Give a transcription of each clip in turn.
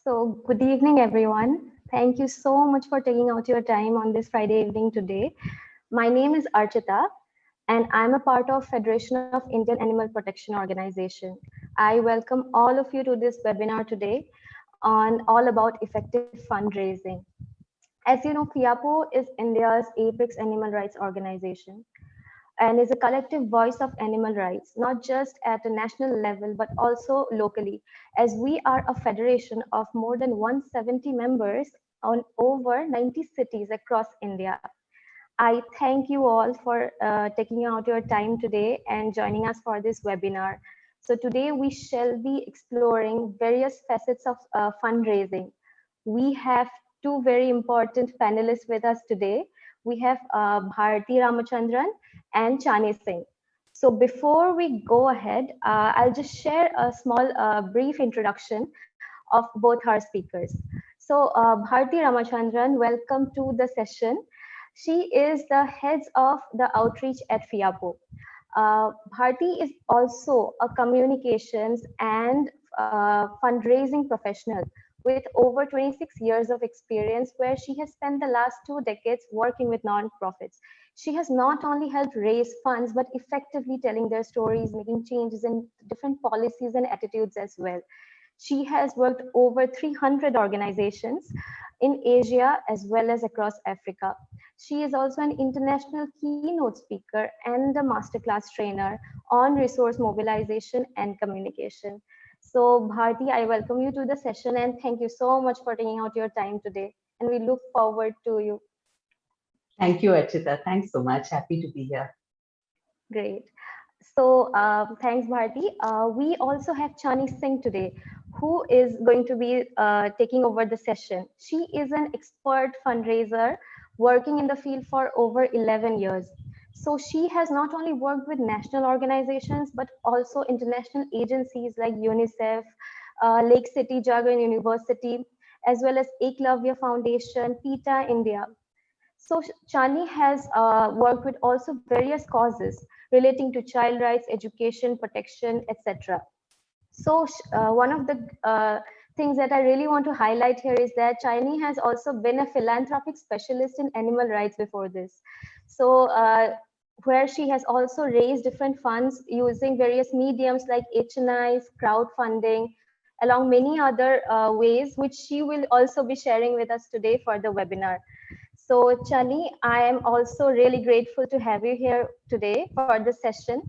Good evening, everyone. Thank you so much for taking out your time on this Friday evening today. My name is Archita, and I'm a part of Federation of Indian Animal Protection Organization. I welcome all of you to this webinar today on all about effective fundraising. As you know, FIAPO is India's apex animal rights organization and is a collective voice of animal rights, not just at a national level, but also locally, as we are a federation of more than 170 members on over 90 cities across India. I thank you all for taking out your time today and joining us for this webinar. So today we shall be exploring various facets of fundraising. We have two very important panelists with us today. We have Bharti Ramachandran and Chani Singh. So before we go ahead, I'll just share a small brief introduction of both our speakers. So Bharti Ramachandran, welcome to the session. She is the head of the outreach at FIAPO. Bharti is also a communications and fundraising professional with over 26 years of experience, where she has spent the last 2 decades working with nonprofits. She has not only helped raise funds, but effectively telling their stories, making changes in different policies and attitudes as well. She has worked over 300 organizations in Asia as well as across Africa. She is also an international keynote speaker and a masterclass trainer on resource mobilization and communication. So, Bharti, I welcome you to the session and thank you so much for taking out your time today. And we look forward to you. Thank you, Archita. Thanks so much. Happy to be here. Great. So thanks, Bharti. We also have Chani Singh today, who is going to be taking over the session. She is an expert fundraiser working in the field for over 11 years. So she has not only worked with national organizations, but also international agencies like UNICEF, Lake City Jagan University, as well as Eklavya Foundation, PETA India. So Chani has worked with also various causes relating to child rights, education, protection, etc. So one of the things that I really want to highlight here is that Chani has also been a philanthropic specialist in animal rights before this. So where she has also raised different funds using various mediums like HNIs, crowdfunding, along many other ways, which she will also be sharing with us today for the webinar. So Chani, I am also really grateful to have you here today for this session.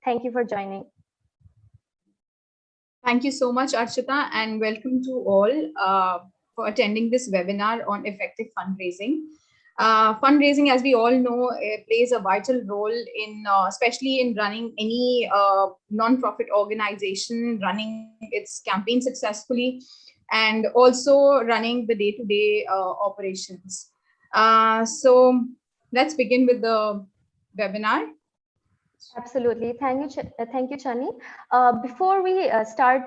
Thank you for joining. Thank you so much, Archita, and welcome to all for attending this webinar on effective fundraising. Fundraising, as we all know, plays a vital role in, especially in running any non-profit organization, running its campaign successfully, and also running the day-to-day operations. So let's begin with the webinar. Absolutely. Thank you, Chani. Before we start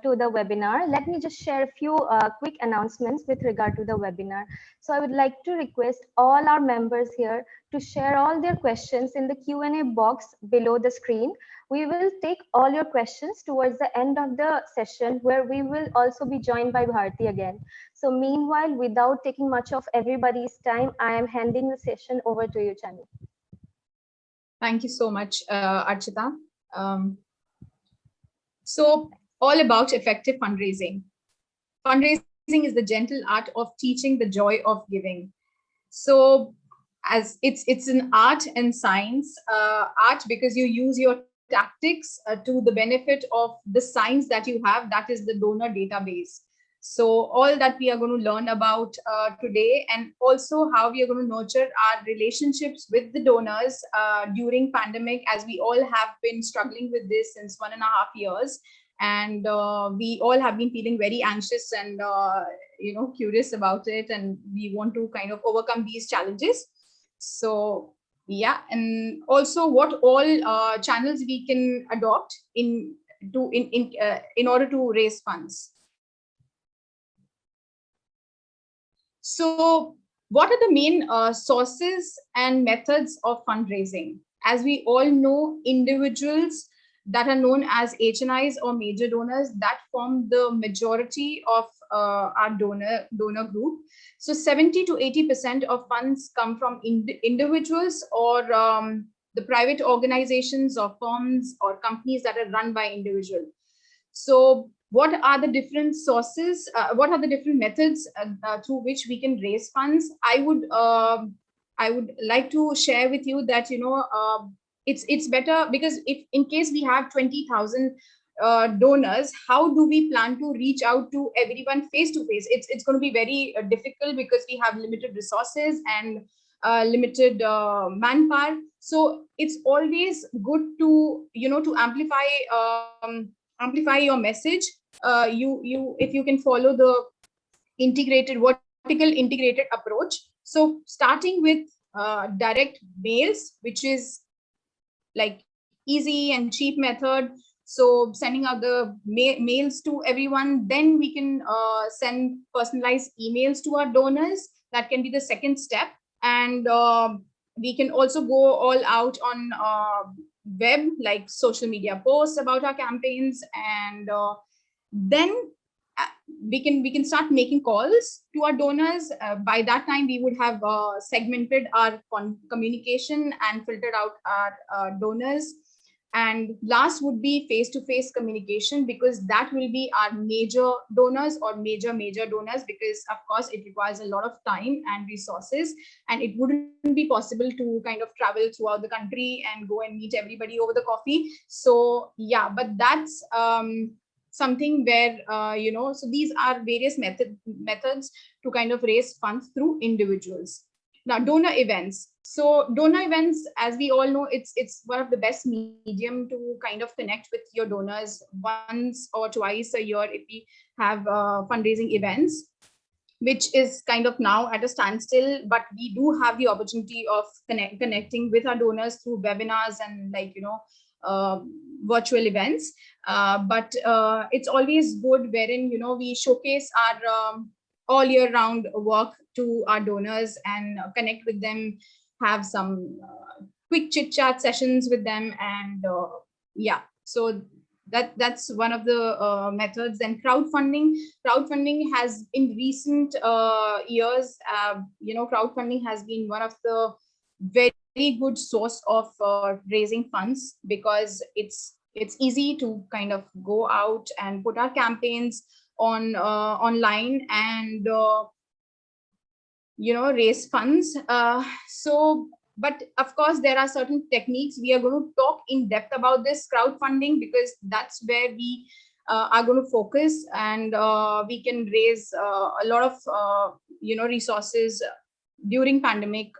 to the webinar, let me just share a few quick announcements with regard to the webinar. So I would like to request all our members here to share all their questions in the Q&A box below the screen. We will take all your questions towards the end of the session, where we will also be joined by Bharti again. So meanwhile, without taking much of everybody's time, I am handing the session over to you, Chani. Thank you so much, Archita. So all about effective fundraising. Fundraising is the gentle art of teaching the joy of giving. So as it's an art and science, art because you use your tactics to the benefit of the science that you have, that is the donor database. So all that we are going to learn about today, and also how we are going to nurture our relationships with the donors during pandemic, as we all have been struggling with this since 1.5 years. And we all have been feeling very anxious and curious about it, and we want to kind of overcome these challenges. So yeah, and also what all channels we can adopt in order to raise funds. So what are the main sources and methods of fundraising? As we all know, individuals that are known as HNIs or major donors that form the majority of our donor group. So 70 to 80% of funds come from individuals or the private organizations or firms or companies that are run by individual. So what are the different sources? What are the different methods through which we can raise funds? I would like to share with you that it's better, because if in case we have 20,000 donors, how do we plan to reach out to everyone face to face? It's going to be very difficult because we have limited resources and limited manpower. So it's always good to to amplify your message. You if you can follow the vertical integrated approach. So starting with direct mails, which is like easy and cheap method. So sending out the mails to everyone, then we can send personalized emails to our donors. That can be the second step. And we can also go all out on web, like social media posts about our campaigns. And then we can start making calls to our donors. By that time, we would have segmented our communication and filtered out our donors. And last would be face-to-face communication, because that will be our major donors or major donors, because of course it requires a lot of time and resources, and it wouldn't be possible to kind of travel throughout the country and go and meet everybody over the coffee. So yeah, but that's something where so these are various methods to kind of raise funds through individuals. Now, donor events. So donor events, as we all know, it's one of the best medium to kind of connect with your donors once or twice a year if we have fundraising events, which is kind of now at a standstill, but we do have the opportunity of connecting with our donors through webinars and virtual events. But it's always good wherein we showcase our all year round work to our donors and connect with them, have some quick chit chat sessions with them. And yeah, so that's one of the methods. And crowdfunding has in recent years, crowdfunding has been one of the very good source of raising funds, because it's easy to kind of go out and put our campaigns on online and raise funds. But of course there are certain techniques. We are going to talk in depth about this crowdfunding, because that's where we are going to focus, and we can raise a lot of resources during pandemic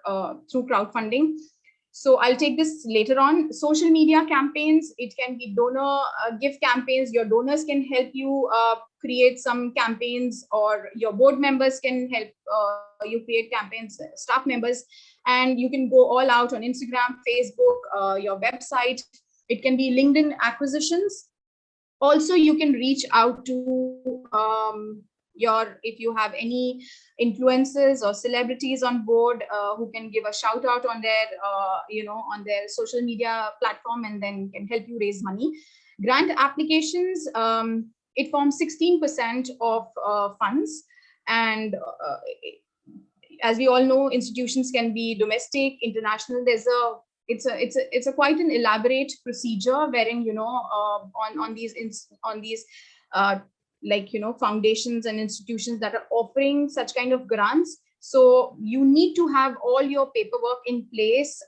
through crowdfunding. So I'll take this later on. Social media campaigns, it can be donor gift campaigns. Your donors can help you create some campaigns, or your board members can help you create campaigns, staff members, and you can go all out on Instagram, Facebook, your website. It can be LinkedIn acquisitions. Also, you can reach out to if you have any influencers or celebrities on board who can give a shout out on their on their social media platform, and then can help you raise money. Grant applications, it forms 16% of funds, and as we all know, institutions can be domestic, international. It's a quite an elaborate procedure wherein on these foundations and institutions that are offering such kind of grants. So you need to have all your paperwork in place,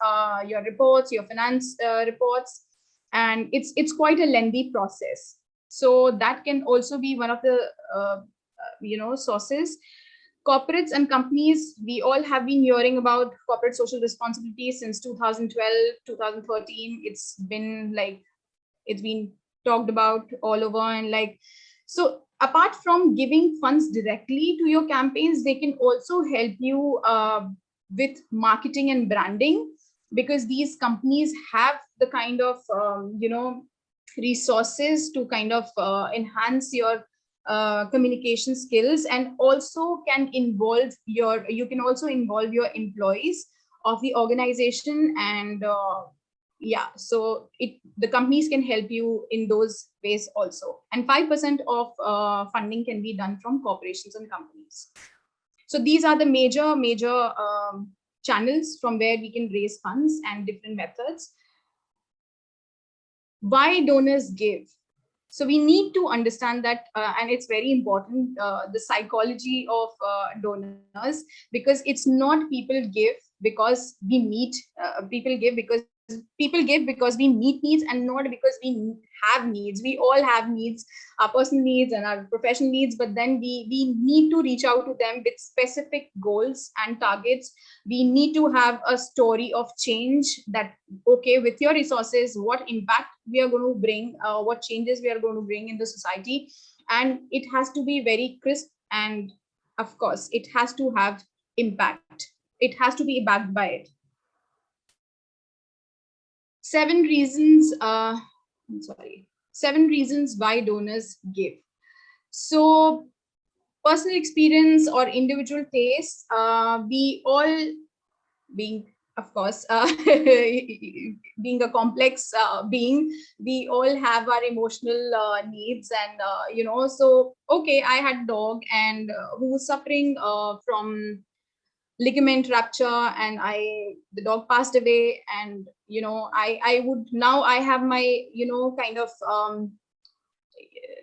your reports, your finance reports, and it's quite a lengthy process. So that can also be one of the sources. Corporates and companies, we all have been hearing about corporate social responsibility since 2012, 2013. It's been talked about all over, and so apart from giving funds directly to your campaigns, they can also help you with marketing and branding, because these companies have the kind of resources to kind of enhance your communication skills, and also you can also involve your employees of the organization, and yeah, so the companies can help you in those ways also. And 5% of funding can be done from corporations and companies. So these are the major channels from where we can raise funds and different methods. Why donors give? So we need to understand that, and it's very important, the psychology of donors, because it's not people give because we meet, people give because we meet needs, and not because we have needs. We all have needs, our personal needs and our professional needs, but then we need to reach out to them with specific goals and targets. We need to have a story of change, that okay, with your resources, what impact we are going to bring, what changes we are going to bring in the society. And it has to be very crisp, and of course it has to have impact. It has to be backed by it. 7 reasons, seven reasons why donors give. So personal experience or individual taste, we all, being of course being a complex being, we all have our emotional needs. And so okay, I had a dog and who was suffering from ligament rupture, and the dog passed away. And I would, now I have my kind of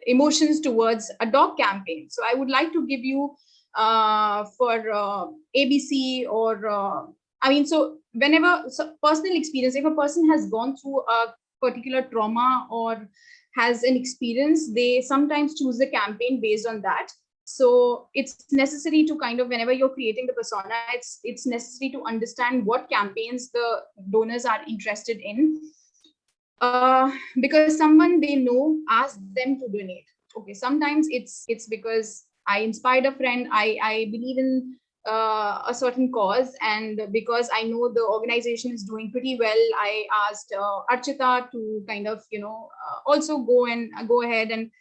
emotions towards a dog campaign. So I would like to give you for ABC, or I mean, so whenever, so personal experience, if a person has gone through a particular trauma or has an experience, they sometimes choose the campaign based on that. So it's necessary to kind of, whenever you're creating the persona, it's necessary to understand what campaigns the donors are interested in, because someone they know asked them to donate. Okay, sometimes it's because I inspired a friend, I believe in a certain cause, and because I know the organization is doing pretty well, I asked Archita to kind of also go ahead and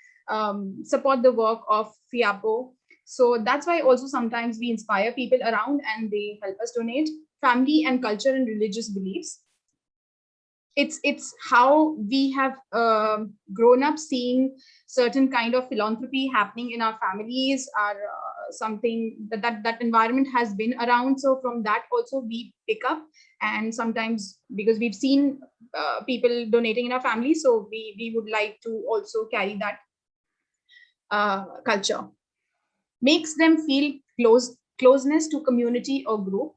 support the work of FIAPO. So that's why also sometimes we inspire people around and they help us donate. Family and culture and religious beliefs, it's how we have grown up seeing certain kind of philanthropy happening in our families, or something that environment has been around. So from that also we pick up, and sometimes because we've seen people donating in our family, so we would like to also carry that culture. Makes them feel closeness to community or group.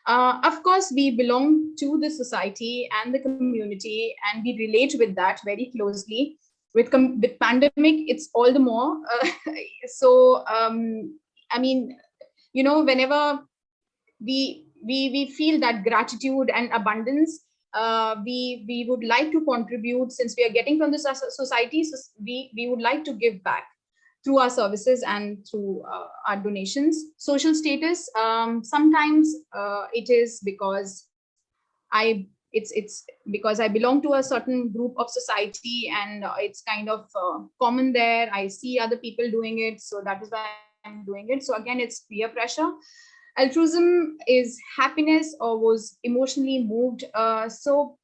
Of course, we belong to the society and the community, and we relate with that very closely. With pandemic, it's all the more. So, I mean, whenever we feel that gratitude and abundance, we would like to contribute, since we are getting from the society. So we would like to give back through our services and through our donations. Social status, sometimes it is because it's because I belong to a certain group of society, and it's kind of common there. I see other people doing it, so that is why I'm doing it. So again, it's peer pressure. Altruism is happiness or was emotionally moved. So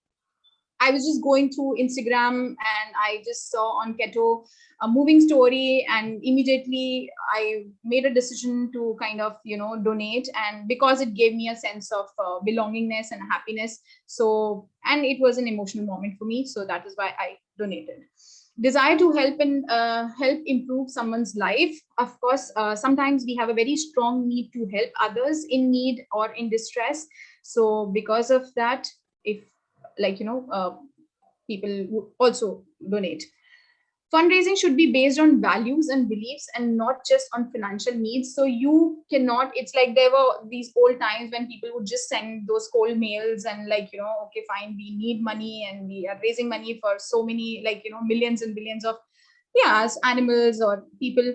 I was just going through Instagram and I just saw on Keto a moving story, and immediately I made a decision to kind of donate, and because it gave me a sense of belongingness and happiness. So, and it was an emotional moment for me, so that is why I donated. Desire to help and help improve someone's life. Of course, sometimes we have a very strong need to help others in need or in distress. So because of that, if people would also donate. Fundraising should be based on values and beliefs and not just on financial needs. So you cannot, it's like there were these old times when people would just send those cold mails and okay, fine, we need money and we are raising money for so many, millions and billions of animals or people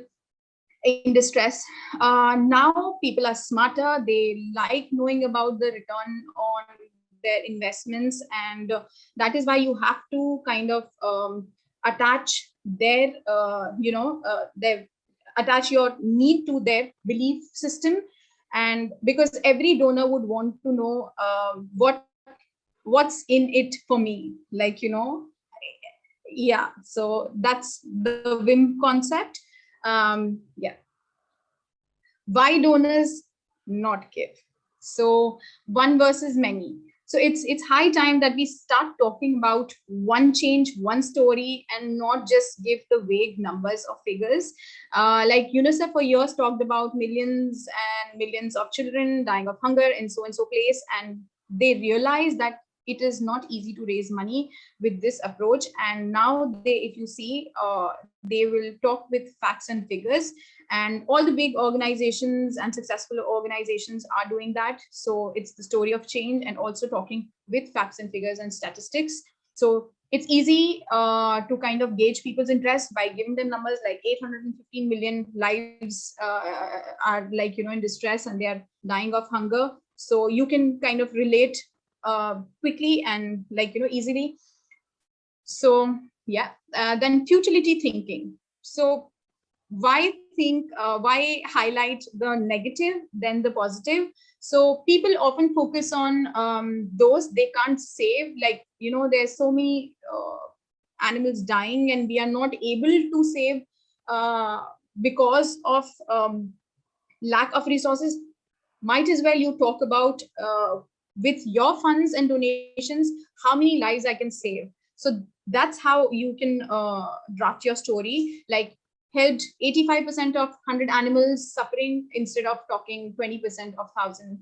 in distress. Now people are smarter. They like knowing about the return on their investments, and that is why you have to kind of attach their attach your need to their belief system. And because every donor would want to know what's in it for me, like, yeah. So that's the WIM concept. Yeah. Why donors not give? So one versus many. So it's high time that we start talking about one change, one story, and not just give the vague numbers or figures. Like UNICEF for years talked about millions and millions of children dying of hunger in so and so place, and they realized that it is not easy to raise money with this approach. And now they, if you see, they will talk with facts and figures, and all the big organizations and successful organizations are doing that. So it's the story of change and also talking with facts and figures and statistics. So it's easy to kind of gauge people's interest by giving them numbers like 815 million lives are, like, in distress, and they are dying of hunger. So you can kind of relate quickly and, like, easily. So yeah, then futility thinking. So why highlight the negative then the positive? So people often focus on those they can't save, like, there's so many animals dying and we are not able to save because of lack of resources. Might as well you talk about with your funds and donations how many lives I can save. So that's how you can draft your story, like helped 85% of 100 animals suffering instead of talking 20% of 1,000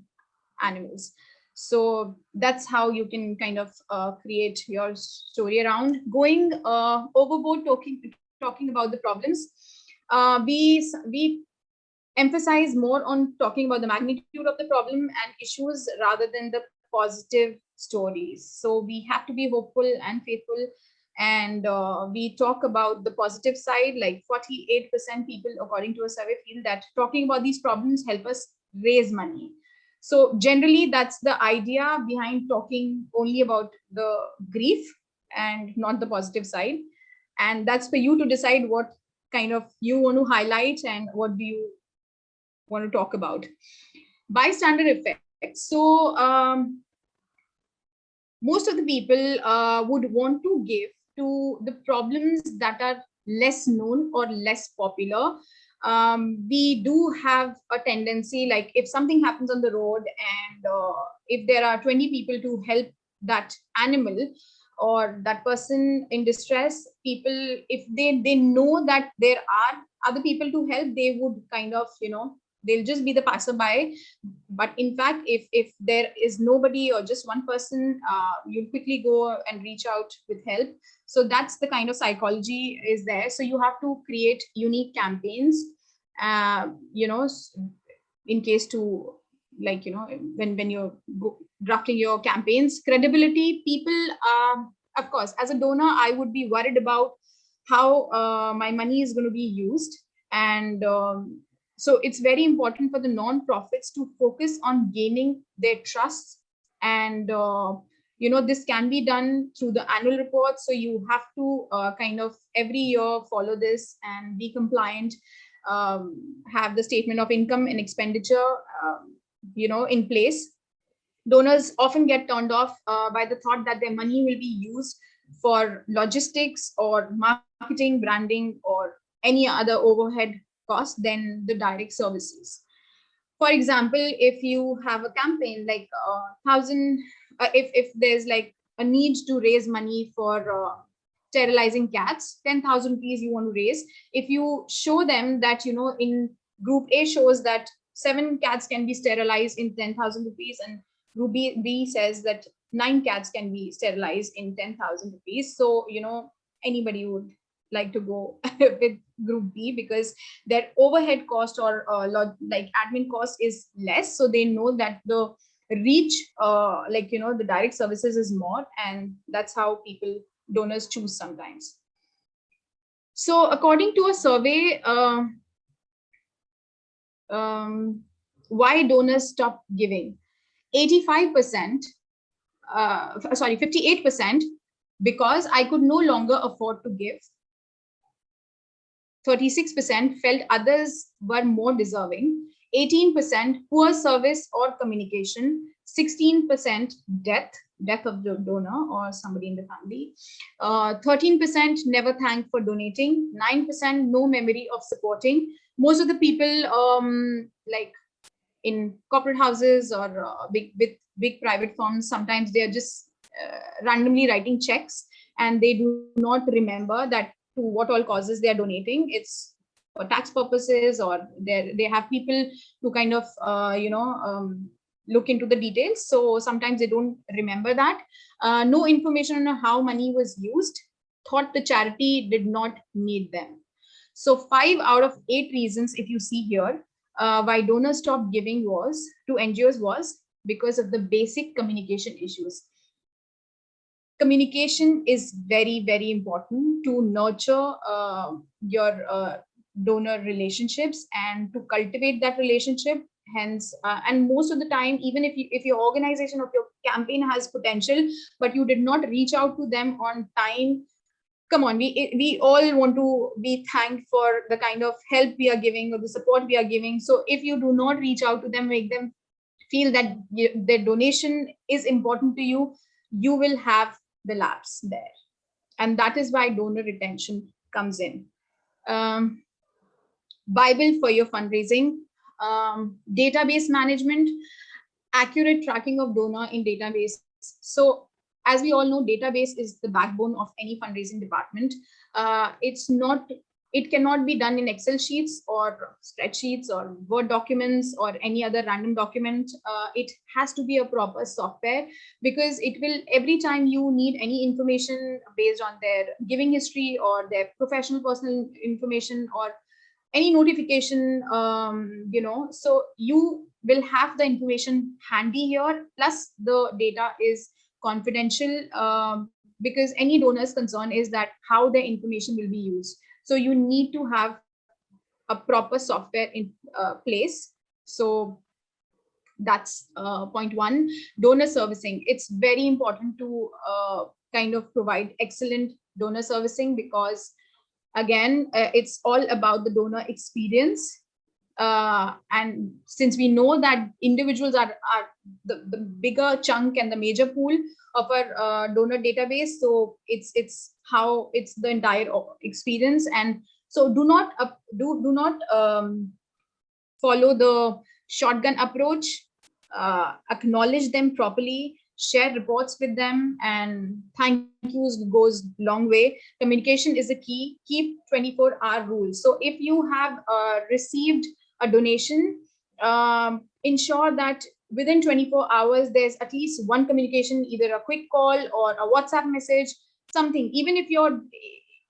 animals. So that's how you can kind of create your story around going overboard, talking about the problems. We emphasize more on talking about the magnitude of the problem and issues rather than the positive stories. So we have to be hopeful and faithful, and we talk about the positive side. Like 48% people, according to a survey, feel that talking about these problems help us raise money. So generally that's the idea behind talking only about the grief and not the positive side. And that's for you to decide what kind of you want to highlight and what do you want to talk about. Bystander effect. So most of the people would want to give to the problems that are less known or less popular. We do have a tendency, like if something happens on the road and if there are 20 people to help that animal or that person in distress, people, if they know that there are other people to help, they would kind of, they'll just be the passerby. But in fact, if there is nobody or just one person, you'll quickly go and reach out with help. So that's the kind of psychology is there. So you have to create unique campaigns, in case to, like, when you're drafting your campaigns. Credibility. People, of course, as a donor, I would be worried about how my money is going to be used. And so it's very important for the non-profits to focus on gaining their trust. And this can be done through the annual report. So you have to kind of every year follow this and be compliant, have the statement of income and expenditure in place. Donors often get turned off by the thought that their money will be used for logistics or marketing, branding, or any other overhead cost than the direct services. For example, if you have a campaign like 1,000, if there's like a need to raise money for sterilizing cats, 10,000 rupees you want to raise. If you show them that, in group A shows that 7 cats can be sterilized in 10,000 rupees, and group B says that 9 cats can be sterilized in 10,000 rupees. So, anybody would like to go with group B because their overhead cost or like admin cost is less. So they know that the reach, the direct services is more, and that's how donors choose sometimes. So according to a survey, why donors stop giving? 58%, because I could no longer afford to give. 36% felt others were more deserving. 18% poor service or communication. 16% death. death of the donor or somebody in the family. 13% never thanked for donating. 9% no memory of supporting. Most of the people, like in corporate houses or big private firms, sometimes they are just randomly writing checks, and they do not remember that to what all causes they are donating. It's for tax purposes, or they have people to kind of look into the details. So sometimes they don't remember that. No information on how money was used. Thought the charity did not need them. So 5 out of 8 reasons, if you see here, why donors stopped giving to NGOs was because of the basic communication issues. Communication is very, very important to nurture your donor relationships and to cultivate that relationship. Hence, and most of the time, even if your organization or your campaign has potential, but you did not reach out to them on time, come on, we all want to be thanked for the kind of help we are giving or the support we are giving. So if you do not reach out to them, make them feel that their donation is important to you, you will have the lapse there. And that is why donor retention comes in. Bible for your fundraising, database management, accurate tracking of donor in database. So as we all know, database is the backbone of any fundraising department. It cannot be done in Excel sheets or spreadsheets or Word documents or any other random document. It has to be a proper software, because it will, every time you need any information based on their giving history or their professional personal information or any notification, so you will have the information handy here. Plus the data is confidential, because any donor's concern is that how the information will be used. So you need to have a proper software in place. So that's point one. Donor servicing. It's very important to kind of provide excellent donor servicing, because again, it's all about the donor experience. And since we know that individuals are the bigger chunk and the major pool of our donor database, so it's the entire experience. And so do not follow the shotgun approach. Acknowledge them properly, share reports with them, and thank yous goes long way. Communication is a key. Keep 24-hour rule. So if you have received a donation, ensure that within 24 hours, there's at least one communication, either a quick call or a WhatsApp message, something. Even if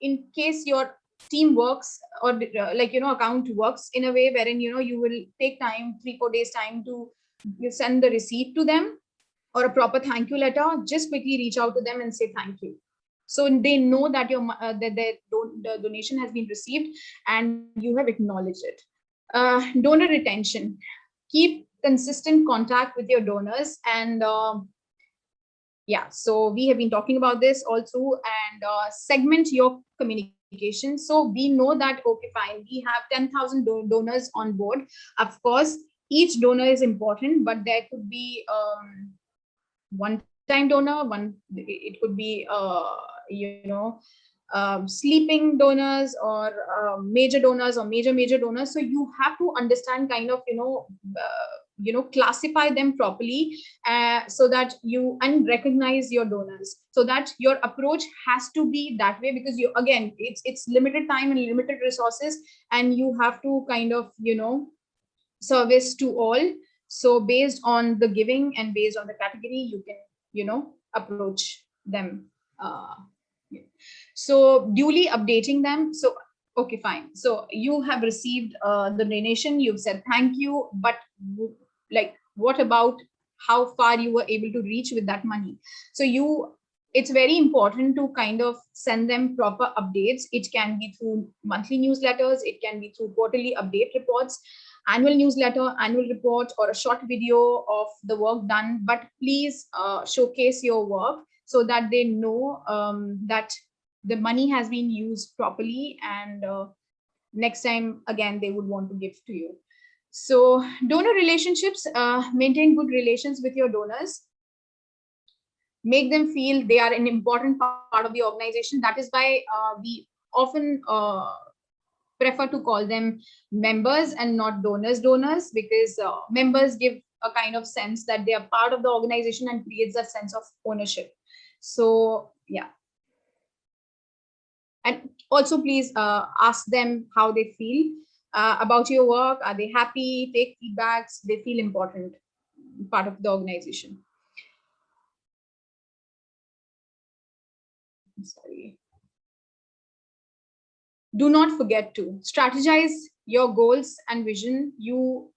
in case your team works or account works in a way wherein, you will take time, 3-4 days time to send the receipt to them or a proper thank you letter, just quickly reach out to them and say thank you. So they know that the donation has been received and you have acknowledged it. Donor retention. Keep consistent contact with your donors. And so we have been talking about this also. And segment your communication. So we know that, okay, fine, we have 10,000 donors on board. Of course, each donor is important, but there could be one-time donor, it could be sleeping donors or major donors or major donors. So you have to understand kind of classify them properly, so that you recognize your donors, so that your approach has to be that way, because it's limited time and limited resources, and you have to kind of service to all. So based on the giving and based on the category, you can approach them. So duly updating them. So okay, fine, so you have received the donation, you've said thank you, but like, what about how far you were able to reach with that money? So it's very important to kind of send them proper updates. It can be through monthly newsletters, it can be through quarterly update reports, annual newsletter, annual report, or a short video of the work done. But please showcase your work so that they know that the money has been used properly, and next time again they would want to give to you. So donor relationships, maintain good relations with your donors. make them feel they are an important part of the organization. That is why we often prefer to call them members and not donors, because members give a kind of sense that they are part of the organization and creates a sense of ownership. So yeah. And also please ask them how they feel about your work. Are they happy? Take feedbacks. They feel important part of the organization. I'm sorry. Do not forget to strategize your goals and vision. You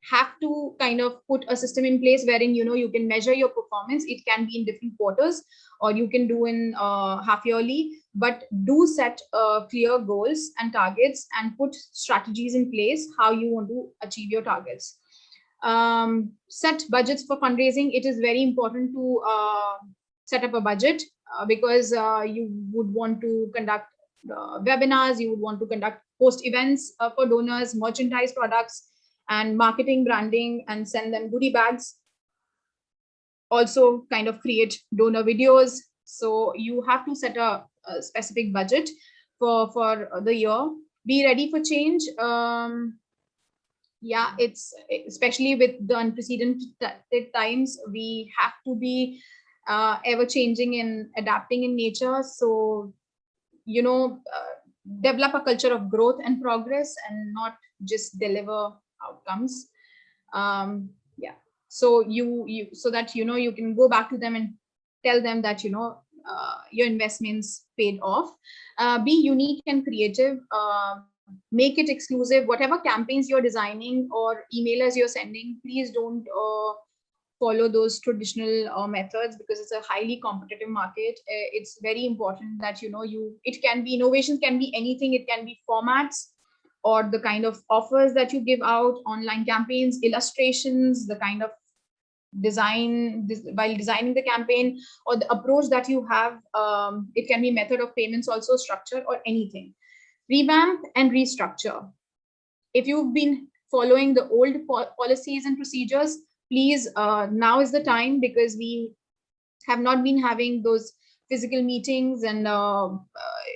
have to kind of put a system in place wherein you can measure your performance. It can be in different quarters, or you can do in half yearly, but do set clear goals and targets and put strategies in place how you want to achieve your targets. Set budgets for fundraising. It is very important to set up a budget because you would want to conduct webinars, you would want to conduct host events for donors, merchandise products, and marketing, branding, and send them goodie bags. Also kind of create donor videos. So you have to set a specific budget for the year. Be ready for change. Yeah, it's especially with the unprecedented times, we have to be ever changing and adapting in nature. So develop a culture of growth and progress and not just deliver outcomes. Yeah, so so that you can go back to them and tell them that your investments paid off. Be unique and creative. Make it exclusive. Whatever campaigns you're designing or emailers you're sending, please don't follow those traditional methods, because it's a highly competitive market. It's very important that it can be, innovations can be anything. It can be formats or the kind of offers that you give out, online campaigns, illustrations, the kind of design while designing the campaign, or the approach that you have. It can be method of payments also, structure, or anything. Revamp and restructure. If you've been following the old policies and procedures, please, now is the time, because we have not been having those physical meetings and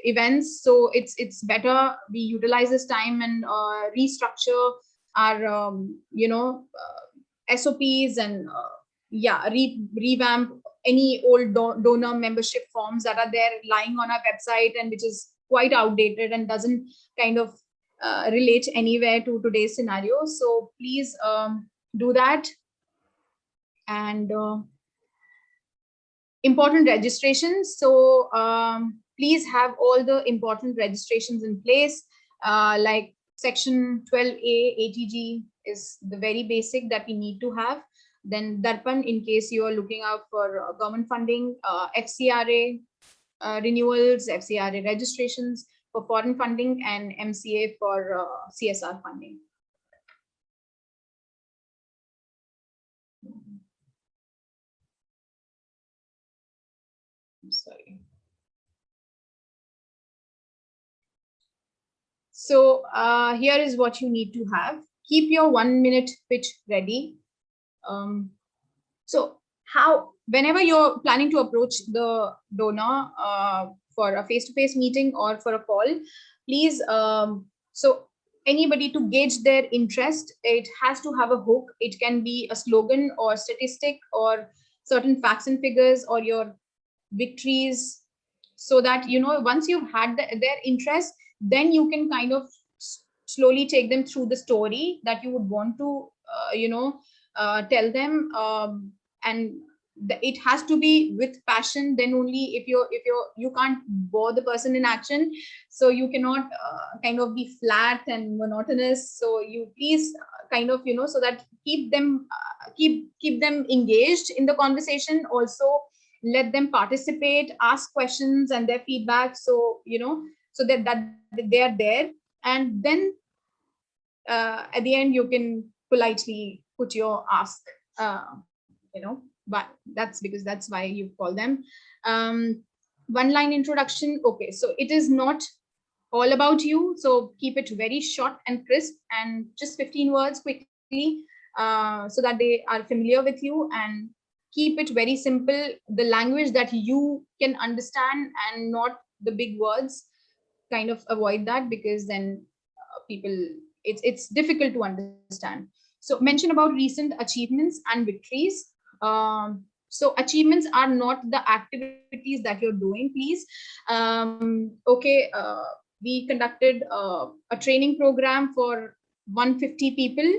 events. So it's better we utilize this time and restructure our SOPs and revamp any old donor membership forms that are there lying on our website and which is quite outdated and doesn't kind of relate anywhere to today's scenario. So please do that. And important registrations. So please have all the important registrations in place, like section 12A ATG is the very basic that we need to have. Then Darpan, in case you are looking out for government funding, FCRA renewals, FCRA registrations for foreign funding, and MCA for CSR funding. I'm sorry. So here is what you need to have. Keep your 1-minute pitch ready. So whenever you're planning to approach the donor for a face-to-face meeting or for a call, please, so anybody, to gauge their interest, it has to have a hook. It can be a slogan or statistic or certain facts and figures or your victories, so that once you've had their interest, then you can kind of slowly take them through the story that you would want to tell them, and it has to be with passion. Then only, if you can't bore the person in action, so you cannot kind of be flat and monotonous. So you please kind of so that keep them engaged in the conversation. Also let them participate, ask questions and their feedback, so so that they are there. And then at the end you can politely put your ask, but that's because that's why you call them. One-line introduction. Okay, so it is not all about you, so keep it very short and crisp, and just 15 words quickly, so that they are familiar with you. And keep it very simple, the language that you can understand and not the big words. Kind of avoid that, because then people, it's difficult to understand. So mention about recent achievements and victories. So achievements are not the activities that you're doing, please. Okay, we conducted a training program for 150 people,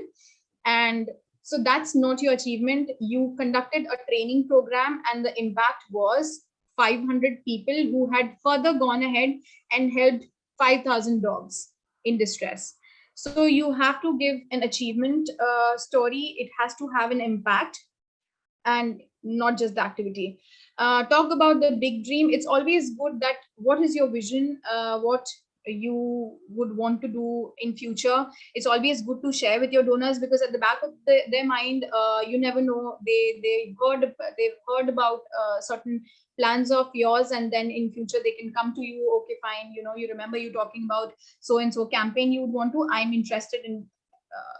and so that's not your achievement. You conducted a training program and the impact was 500 people who had further gone ahead and helped 5,000 dogs in distress. So you have to give an achievement story. It has to have an impact and not just the activity. Talk about the big dream. It's always good that what is your vision, what you would want to do in future. It's always good to share with your donors, because at the back of their mind, you never know, they've heard about certain plans of yours, and then in future they can come to you. Okay, fine, you remember you talking about so and so campaign you would want to, I'm interested in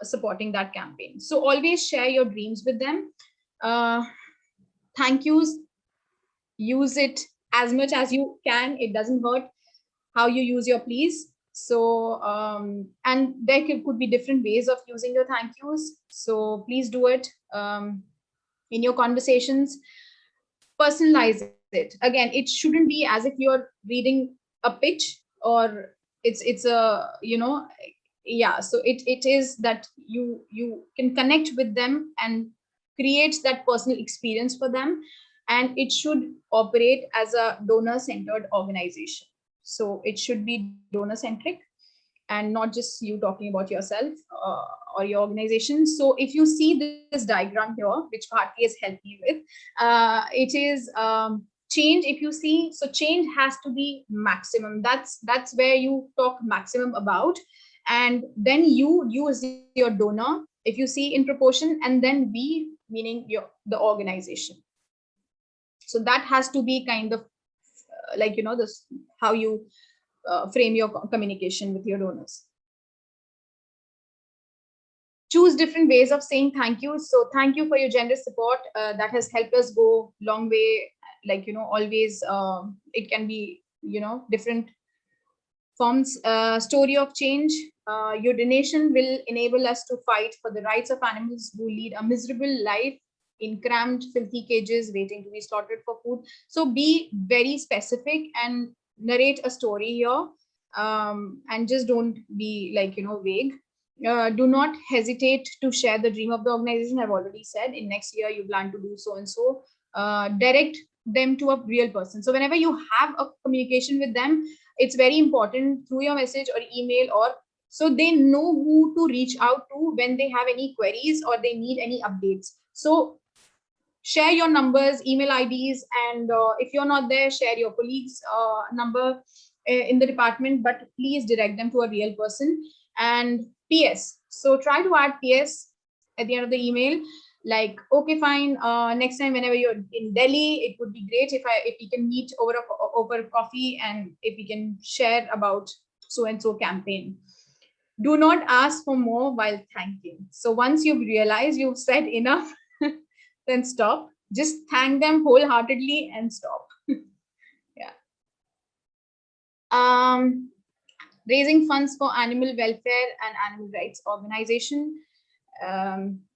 supporting that campaign. So always share your dreams with them. Thank yous, use it as much as you can. It doesn't hurt how you use your please. So and there could be different ways of using your thank yous, so please do it in your conversations. Personalize it. Again, it shouldn't be as if you're reading a pitch, or it's a yeah. So it is that you can connect with them and create that personal experience for them, and it should operate as a donor centered organization. So it should be donor centric and not just you talking about yourself or your organization. So if you see this diagram here, which Bharti has helped me with, it is change. If you see, so change has to be maximum. That's where you talk maximum about, and then you as your donor, if you see in proportion, and then we, meaning the organization. So that has to be kind of this, how you frame your communication with your donors. Choose different ways of saying thank you. So thank you for your generous support. That has helped us go long way. Always it can be, different forms. Story of change. Your donation will enable us to fight for the rights of animals who lead a miserable life in cramped, filthy cages, waiting to be slaughtered for food. So be very specific and narrate a story here, and just don't be vague. Do not hesitate to share the dream of the organization. I've already said in next year you plan to do so and so. Direct them to a real person. So whenever you have a communication with them, it's very important through your message or email, or so they know who to reach out to when they have any queries or they need any updates. So share your numbers, email IDs, and if you're not there, share your colleague's number in the department, but please direct them to a real person. And PS, so try to add PS at the end of the email, like, okay, fine, next time whenever you're in Delhi, it would be great if we can meet over coffee, and if we can share about so and so campaign. Do not ask for more while thanking. So once you've realized you've said enough, then stop. Just thank them wholeheartedly and stop. Yeah. Raising funds for animal welfare and animal rights organization.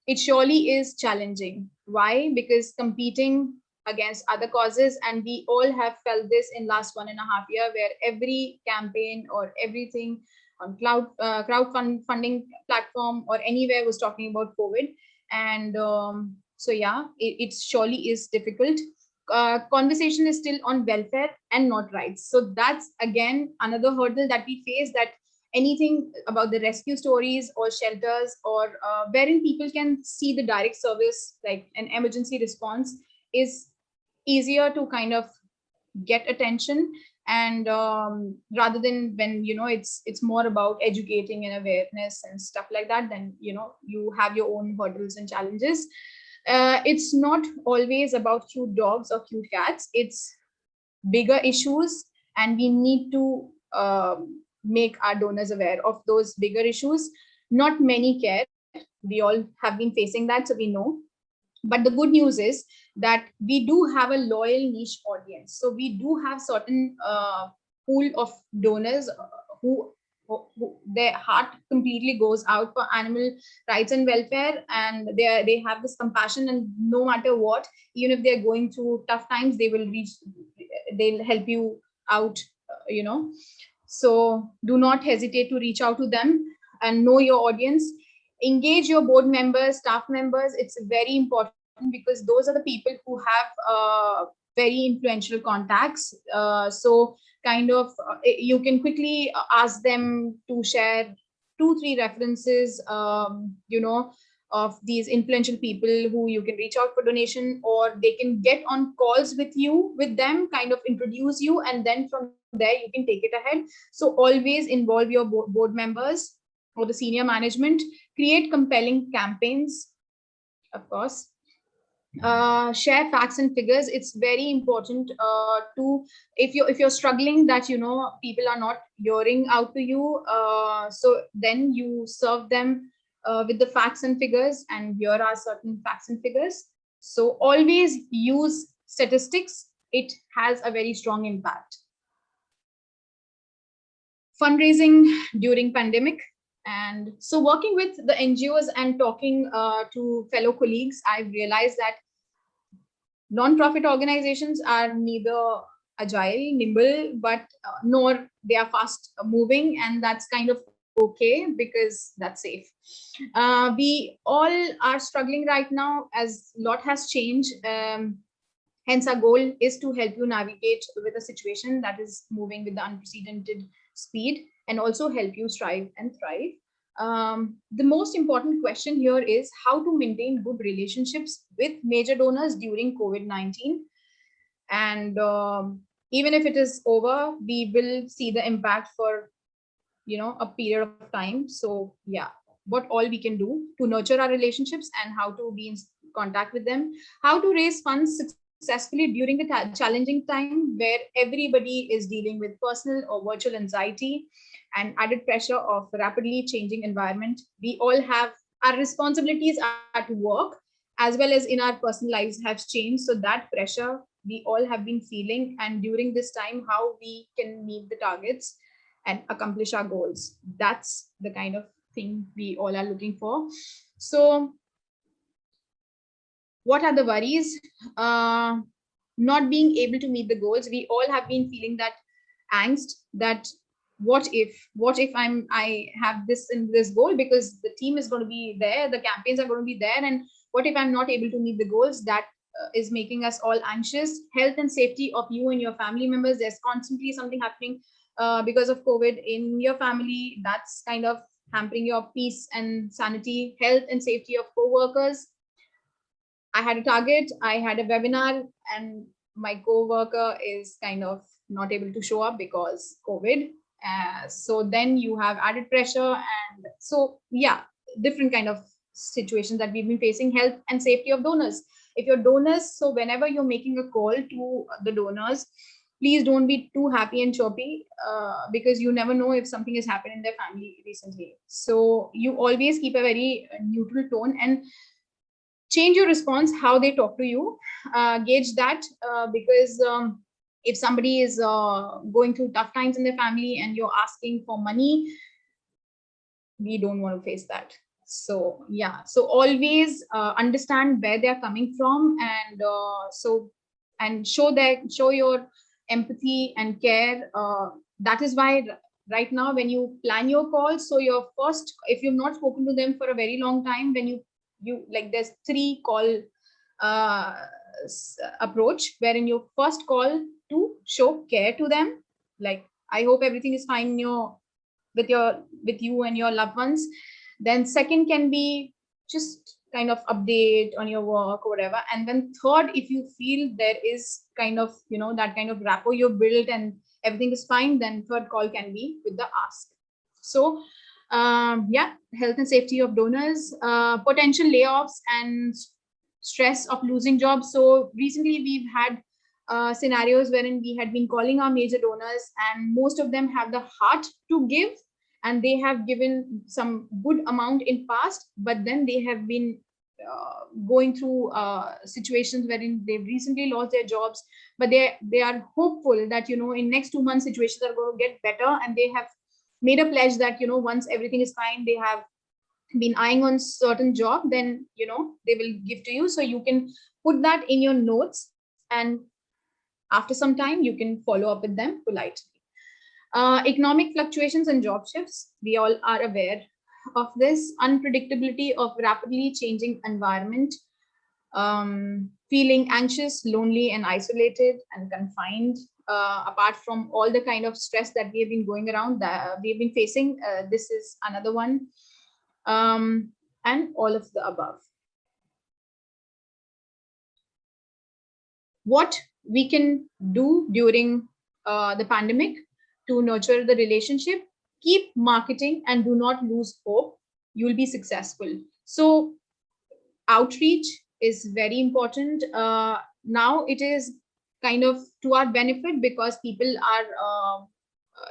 It surely is challenging. Why? Because competing against other causes, and we all have felt this in last 1.5 years, where every campaign or everything on crowdfunding platform or anywhere was talking about COVID. And so yeah, it surely is difficult. Conversation is still on welfare and not rights. So that's again another hurdle that we face, that anything about the rescue stories or shelters, or wherein people can see the direct service, like an emergency response, is easier to kind of get attention. And rather than when it's more about educating and awareness and stuff like that, then you have your own hurdles and challenges. It's not always about cute dogs or cute cats. It's bigger issues, and we need to make our donors aware of those bigger issues. Not many care. We all have been facing that, so we know. But the good news is that we do have a loyal niche audience. So we do have certain pool of donors who, their heart completely goes out for animal rights and welfare, and they have this compassion, and no matter what, even if they're going through tough times, they'll help you out, So do not hesitate to reach out to them and know your audience. Engage your board members, staff members. It's very important because those are the people who have very influential contacts. So kind of you can quickly ask them to share 2-3 references, of these influential people who you can reach out for donation, or they can get on calls with them, kind of introduce you, and then from there you can take it ahead. So always involve your board members or the senior management. Create compelling campaigns, of course. Share facts and figures. It's very important to, if you're struggling that people are not hearing out to you, so then you serve them with the facts and figures, and here are certain facts and figures. So always use statistics. It has a very strong impact. Fundraising during pandemic. And so working with the NGOs and talking to fellow colleagues, I've realized that non-profit organizations are neither agile, nimble, but nor they are fast moving, and that's kind of okay because that's safe. We all are struggling right now as a lot has changed. Hence, our goal is to help you navigate with a situation that is moving with the unprecedented speed, and also help you strive and thrive. The most important question here is how to maintain good relationships with major donors during COVID-19. And even if it is over, we will see the impact for a period of time. So yeah, what all we can do to nurture our relationships and how to be in contact with them, how to raise funds successfully during a challenging time where everybody is dealing with personal or virtual anxiety and added pressure of rapidly changing environment. We all have our responsibilities at work as well as in our personal lives have changed. So that pressure we all have been feeling, and during this time, how we can meet the targets and accomplish our goals. That's the kind of thing we all are looking for. So what are the worries? Not being able to meet the goals. We all have been feeling that angst, that what if I have this and this goal, because the team is going to be there, the campaigns are going to be there, and what if I'm not able to meet the goals? That is making us all anxious. Health and safety of you and your family members. There's constantly something happening because of COVID in your family. That's kind of hampering your peace and sanity. Health and safety of co-workers. I had a target, I had a webinar, and my co-worker is kind of not able to show up because COVID. So then you have added pressure, and so yeah, different kind of situations that we've been facing. Health and safety of donors. If you're donors, so whenever you're making a call to the donors, please don't be too happy and chirpy because you never know if something has happened in their family recently. So you always keep a very neutral tone and change your response, how they talk to you. Gauge that because if somebody is going through tough times in their family and you're asking for money, we don't want to face that. So yeah, so always understand where they're coming from, and show your empathy and care. That is why right now when you plan your calls, so your first, if you've not spoken to them for a very long time, when you like, there's 3 call approach, wherein you first call to show care to them, like I hope everything is fine with you and your loved ones. Then second can be just kind of update on your work or whatever. And then third, if you feel there is kind of that kind of rapport you built and everything is fine, then third call can be with the ask. So yeah, health and safety of donors, potential layoffs and stress of losing jobs. So recently we've had scenarios wherein we had been calling our major donors, and most of them have the heart to give, and they have given some good amount in past, but then they have been going through situations wherein they've recently lost their jobs, but they are hopeful that, you know, in next 2 months situations are going to get better, and they have made a pledge that, you know, once everything is fine, they have been eyeing on certain job, then, you know, they will give to you. So you can put that in your notes, and after some time you can follow up with them politely. Economic fluctuations and job shifts, we all are aware of this. Unpredictability of rapidly changing environment, feeling anxious, lonely, and isolated and confined. Apart from all the kind of stress that we have been going around, that we've been facing, this is another one. And all of the above. What we can do during the pandemic to nurture the relationship: keep marketing and do not lose hope. You will be successful. So outreach is very important. Now it is kind of to our benefit, because people are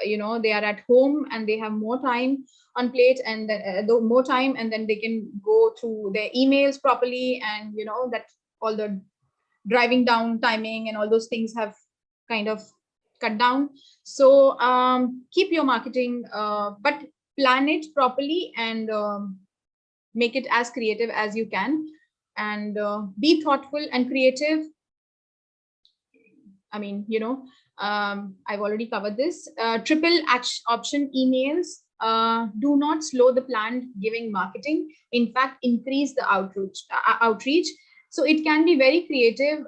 you know, they are at home and they have more time on plate, and then more time, and then they can go through their emails properly, and you know that all the driving down timing and all those things have kind of cut down. So keep your marketing, but plan it properly, and make it as creative as you can, and be thoughtful and creative. I mean, you know, I've already covered this. Triple option emails. Do not slow the planned giving marketing. In fact, increase the outreach. So it can be very creative.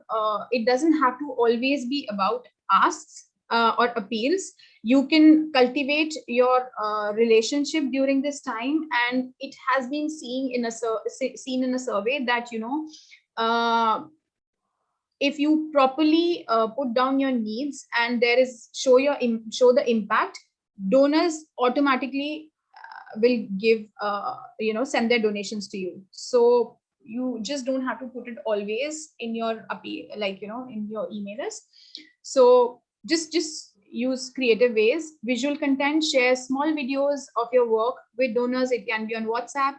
It doesn't have to always be about asks or appeals. You can cultivate your relationship during this time, and it has been seen in a survey that, you know, if you properly put down your needs and there is show the impact, donors automatically will give you know, send their donations to you. So you just don't have to put it always in your appeal, like, you know, in your emailers. So just use creative ways. Visual content: share small videos of your work with donors. It can be on WhatsApp.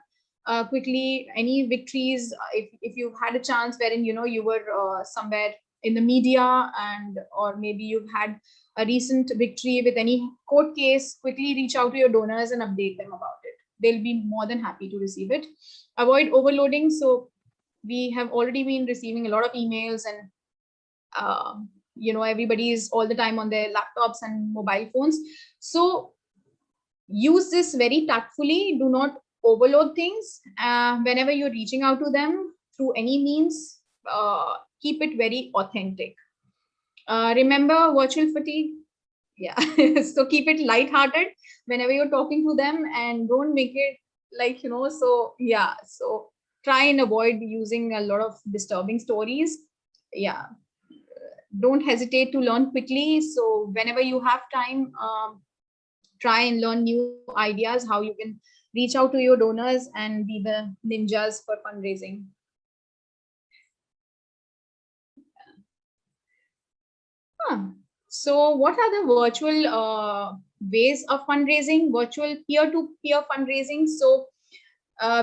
Quickly, any victories, if you've had a chance wherein, you know, you were somewhere in the media, and or maybe you've had a recent victory with any court case, quickly reach out to your donors and update them about it. They'll be more than happy to receive it. Avoid overloading. So we have already been receiving a lot of emails, and you know, everybody is all the time on their laptops and mobile phones. So use this very tactfully. Do not overload things. Whenever you're reaching out to them through any means, keep it very authentic. Remember virtual fatigue. Yeah. So keep it lighthearted whenever you're talking to them, and don't make it like, you know, so yeah, so try and avoid using a lot of disturbing stories. Yeah, don't hesitate to learn quickly. So whenever you have time, try and learn new ideas how you can reach out to your donors and be the ninjas for fundraising. So what are the virtual ways of fundraising? Virtual peer-to-peer fundraising. So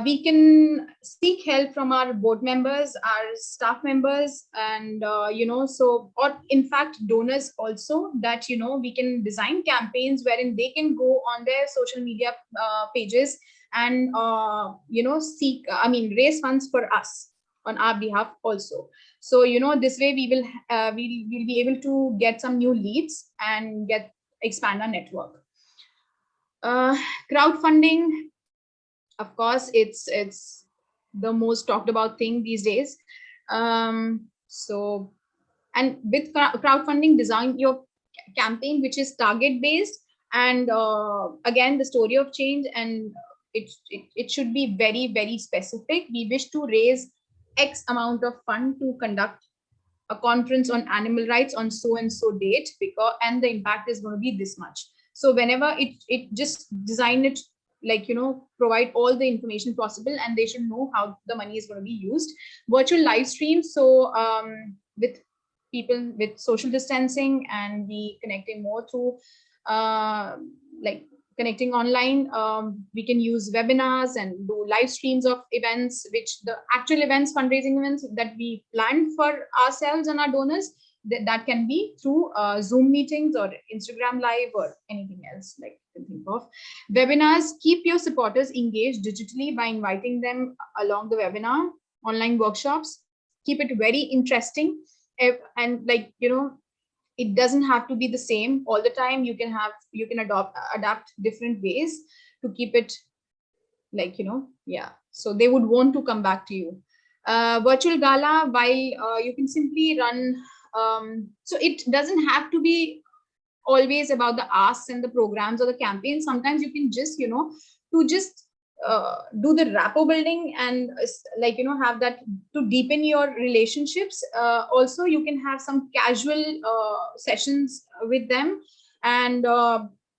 we can seek help from our board members, our staff members, and you know, so, or in fact donors also, that, you know, we can design campaigns wherein they can go on their social media pages and you know, seek, I mean, raise funds for us on our behalf also. So, you know, this way we will we'll be able to get some new leads and expand our network. Crowdfunding, of course, it's the most talked about thing these days. So, and with crowdfunding, design your campaign which is target based, and again, the story of change, and it should be very, very specific. We wish to raise X amount of fund to conduct a conference on animal rights on so and so date, because, and the impact is going to be this much. So whenever it just design it, like, you know, provide all the information possible, and they should know how the money is going to be used. Virtual live streams, so with people with social distancing, and be connecting more through like connecting online, we can use webinars and do live streams of events, which the actual events, fundraising events that we planned for ourselves and our donors, that can be through Zoom meetings or Instagram Live or anything else like you can think of. Webinars, keep your supporters engaged digitally by inviting them along the webinar. Online workshops, keep it very interesting. And like, you know, it doesn't have to be the same all the time. You can adapt different ways to keep it like, you know, yeah. So they would want to come back to you. Virtual gala, while you can simply run, so it doesn't have to be always about the asks and the programs or the campaigns. Sometimes you can just, you know, to just do the rapport building and like, you know, have that to deepen your relationships. Also, you can have some casual sessions with them and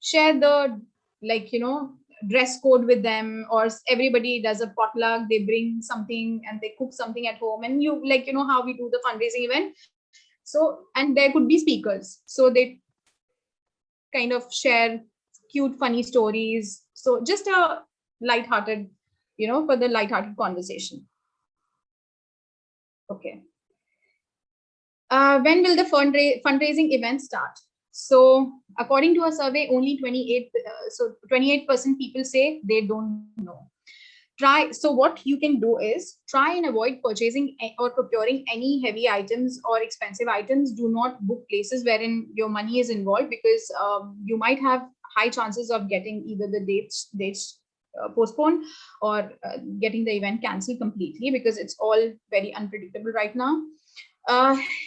share the, like, you know, dress code with them, or everybody does a potluck, they bring something and they cook something at home, and you, like, you know, how we do the fundraising event. So, and there could be speakers, so they kind of share cute, funny stories. So just a lighthearted, you know, for the lighthearted conversation. Okay. When will the fundraising event start? So according to a survey, only 28% people say they don't know. So what you can do is try and avoid purchasing or procuring any heavy items or expensive items. Do not book places wherein your money is involved, because you might have high chances of getting either the dates postponed or getting the event cancelled completely, because it's all very unpredictable right now.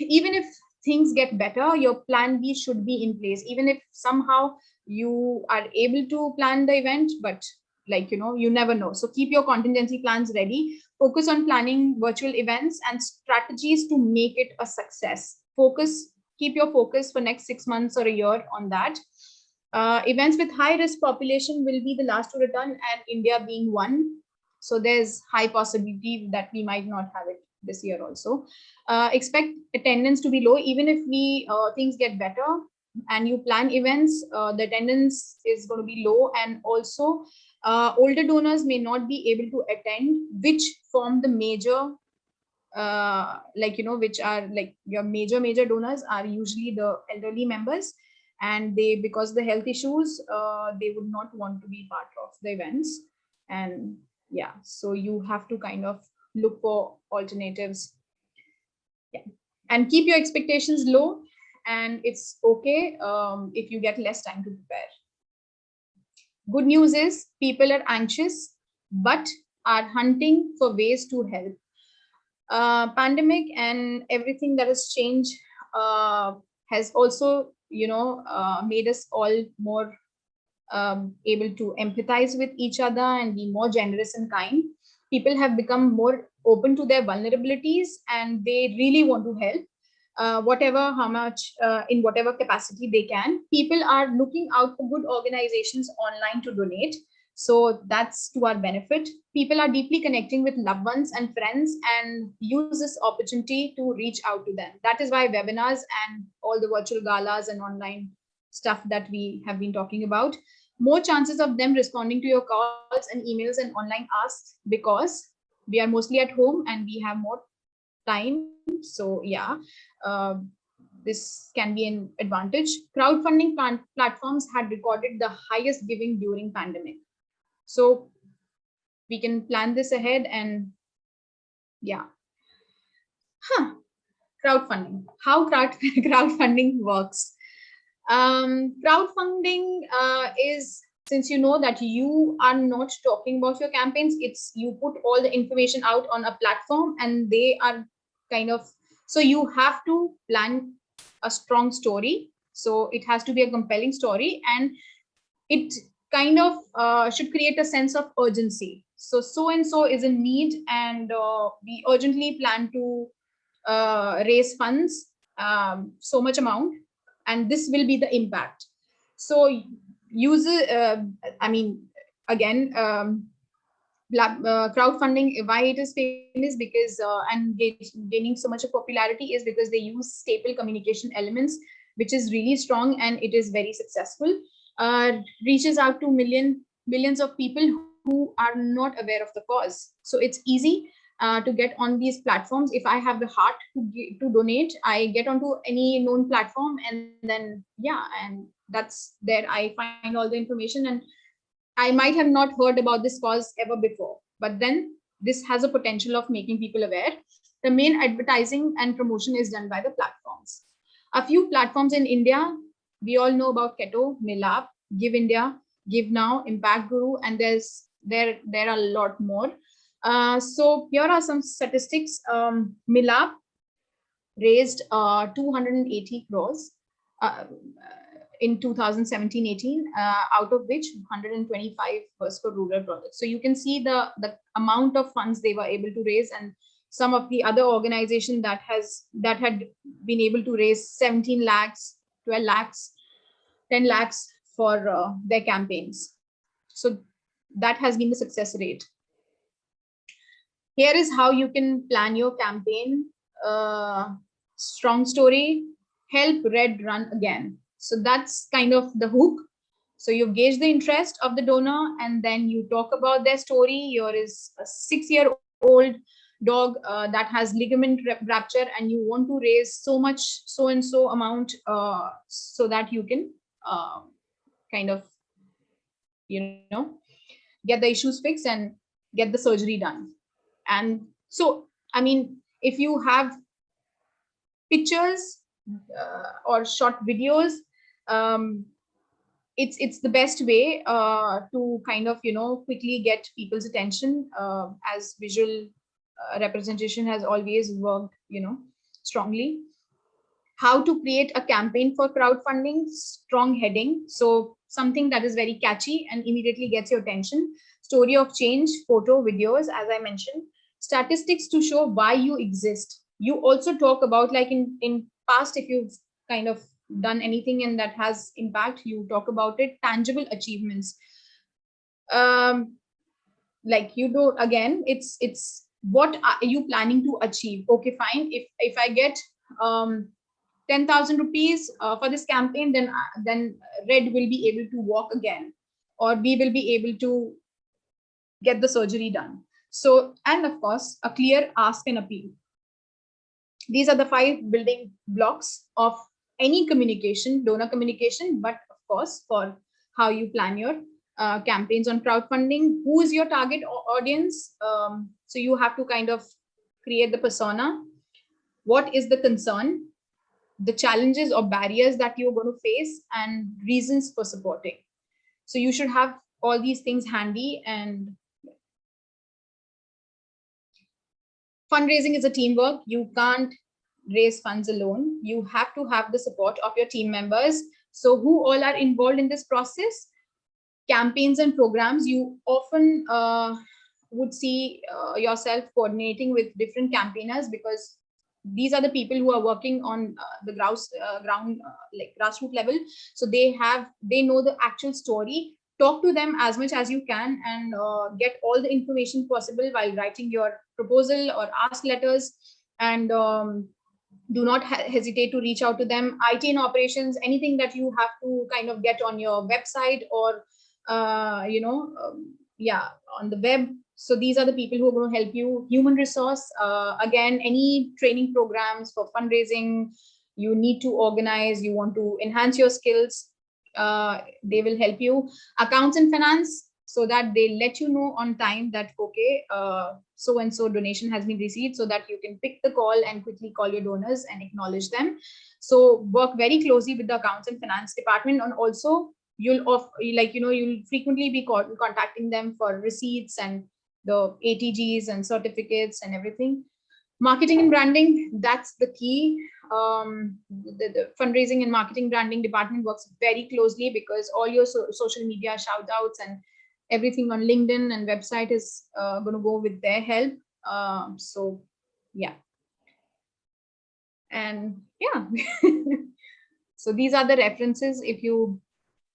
Even if things get better, your plan B should be in place. Even if somehow you are able to plan the event, but like, you know, you never know. So keep your contingency plans ready. Focus on planning virtual events and strategies to make it a success. Keep your focus for next 6 months or a year on that. Events with high risk population will be the last to return, and India being one. So there's high possibility that we might not have it this year also. Expect attendance to be low. Even if things get better and you plan events, the attendance is going to be low. And also older donors may not be able to attend, which form the major like, you know, which are like your major donors are usually the elderly members, and they, because of the health issues, they would not want to be part of the events. And yeah, so you have to kind of look for alternatives. Yeah, and keep your expectations low, and it's okay if you get less time to prepare. Good news is people are anxious but are hunting for ways to help. Pandemic and everything that has changed has also, you know, made us all more able to empathize with each other and be more generous and kind. People have become more open to their vulnerabilities, and they really want to help. How much, in whatever capacity they can. People are looking out for good organizations online to donate. So that's to our benefit. People are deeply connecting with loved ones and friends and use this opportunity to reach out to them. That is why webinars and all the virtual galas and online stuff that we have been talking about, more chances of them responding to your calls and emails and online asks, because we are mostly at home and we have more time. So yeah, this can be an advantage. Crowdfunding platforms had recorded the highest giving during pandemic. So we can plan this ahead. And yeah. Crowdfunding, how crowdfunding works. Crowdfunding is, since you know that you are not talking about your campaigns, it's you put all the information out on a platform, and they are kind of, so you have to plan a strong story. So it has to be a compelling story, and it kind of should create a sense of urgency. So and so is in need, and we urgently plan to raise funds, so much amount, and this will be the impact. So I mean, again, crowdfunding, why it is famous, because and gaining so much of popularity, is because they use staple communication elements, which is really strong, and it is very successful. reaches out to millions of people who are not aware of the cause. So it's easy to get on these platforms. If I have the heart to donate, I get onto any known platform, and then and that's there I find all the information. And I might have not heard about this cause ever before, but then this has a potential of making people aware. The main advertising and promotion is done by the platforms. A few platforms in India, we all know about Keto, Milap, Give India, Give Now, Impact Guru, and there are a lot more. So here are some statistics. Milap raised 280 crores in 2017-18, out of which 125 was for rural projects. So you can see the amount of funds they were able to raise, and some of the other organization that had been able to raise 17 lakhs, 12 lakhs, 10 lakhs for their campaigns. So that has been the success rate. Here is how you can plan your campaign. Strong story, help Red run again. So that's kind of the hook. So you gauge the interest of the donor, and then you talk about their story. Here is a 6-year-old dog that has ligament rupture, and you want to raise so much, so and so amount, so that you can kind of, get the issues fixed and get the surgery done. And so, I mean, if you have pictures or short videos, it's the best way to kind of quickly get people's attention, as visual representation has always worked strongly. How to create a campaign for crowdfunding? Strong heading, so something that is very catchy and immediately gets your attention. Story of change, photo, videos, as I mentioned. Statistics to show why you exist. You also talk about, like in past, if you've kind of done anything and that has impact, you talk about it. Tangible achievements, like again, it's what are you planning to achieve? Okay, fine, if I get 10,000 rupees for this campaign, then Red will be able to walk again, or we will be able to get the surgery done. So, and of course, a clear ask and appeal. These are the 5 building blocks of any communication, donor communication, but of course, for how you plan your campaigns on crowdfunding. Who is your target audience? So you have to kind of create the persona. What is the concern? The challenges or barriers that you're going to face, and reasons for supporting. So you should have all these things handy. And fundraising is a teamwork. You can't raise funds alone. You have to have the support of your team members. So who all are involved in this process? Campaigns and programs. You often would see yourself coordinating with different campaigners, because these are the people who are working on the ground, like grassroots level. So they know the actual story. Talk to them as much as you can, and get all the information possible while writing your proposal or ask letters. And do not hesitate to reach out to them. IT and operations, anything that you have to kind of get on your website or on the web. So these are the people who are going to help you. Human resource, again, any training programs for fundraising you need to organize, you want to enhance your skills, they will help you. Accounts and finance, so that they let you know on time that, okay, so and so donation has been received, so that you can pick the call and quickly call your donors and acknowledge them. So work very closely with the accounts and finance department. And also you'll frequently be contacting them for receipts and the ATGs and certificates and everything. Marketing and branding, that's the key. The fundraising and marketing branding department works very closely, because all your social media shout outs and everything on LinkedIn and website is going to go with their help. So yeah. And yeah. So these are the references if you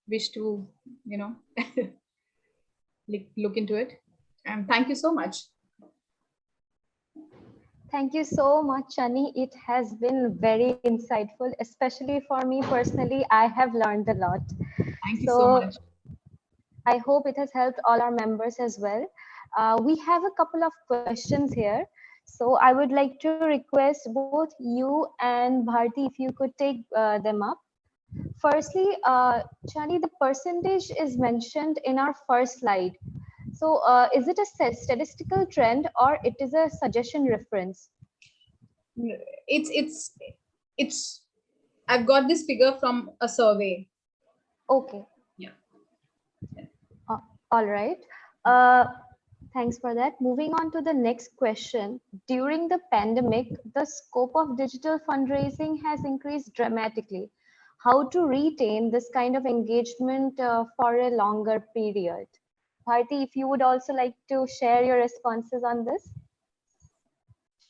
wish to, look into it. And thank you so much. Thank you so much, Shani. It has been very insightful, especially for me personally. I have learned a lot. Thank you so So much. I hope it has helped all our members as well. We have a couple of questions here. So I would like to request both you and Bharti if you could take them up. Firstly, Chani, the percentage is mentioned in our first slide. So is it a statistical trend or it is a suggestion reference? It's I've got this figure from a survey. Okay. Yeah. All right. Thanks for that. Moving on to the next question. During the pandemic, the scope of digital fundraising has increased dramatically. How to retain this kind of engagement for a longer period? Bharti, if you would also like to share your responses on this.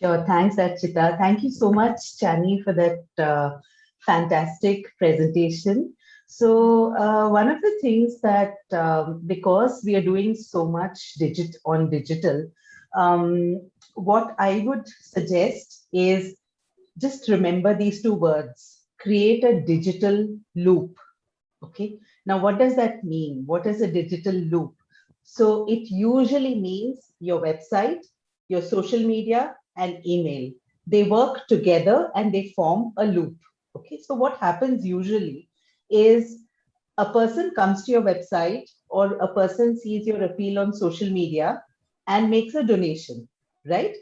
Sure. Thanks, Archita. Thank you so much, Chani, for that fantastic presentation. So one of the things that because we are doing so much digital, what I would suggest is just remember these two words: create a digital loop. Okay. Now, what does that mean? What is a digital loop? So it usually means your website, your social media, and email. They work together and they form a loop. Okay. So what happens usually is a person comes to your website or a person sees your appeal on social media and makes a donation, right?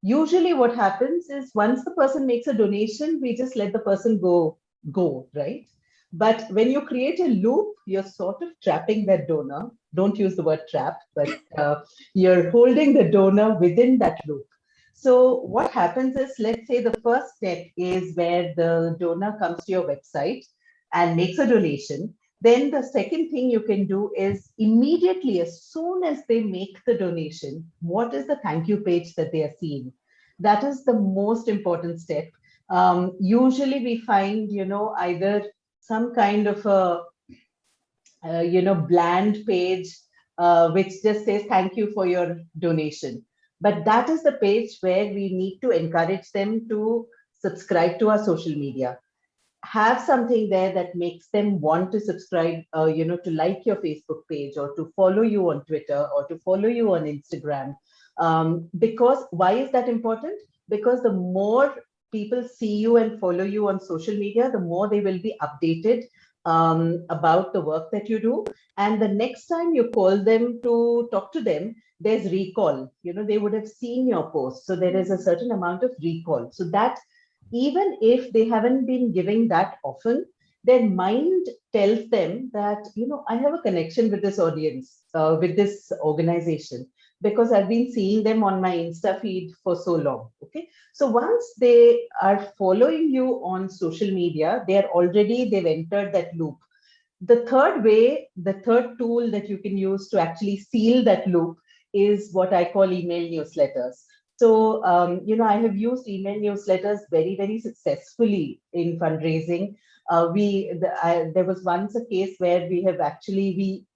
Usually what happens is once the person makes a donation, we just let the person go, right? But when you create a loop, you're sort of trapping that donor. Don't use the word trap, but you're holding the donor within that loop. So what happens is, let's say the first step is where the donor comes to your website and makes a donation. Then the second thing you can do is immediately, as soon as they make the donation, what is the thank you page that they are seeing? That is the most important step. Usually we find, either some kind of a, bland page, which just says thank you for your donation. But that is the page where we need to encourage them to subscribe to our social media, have something there that makes them want to subscribe, to like your Facebook page or to follow you on Twitter or to follow you on Instagram. Because why is that important? Because the more people see you and follow you on social media, the more they will be updated about the work that you do. And the next time you call them to talk to them, there's recall. They would have seen your post. So there is a certain amount of recall. So that even if they haven't been giving that often, their mind tells them that, I have a connection with this audience, with this organization, because I've been seeing them on my Insta feed for so long. Okay. So once they are following you on social media, they've entered that loop. The third tool that you can use to actually seal that loop is what I call email newsletters. So, I have used email newsletters very, very successfully in fundraising. There was once a case where we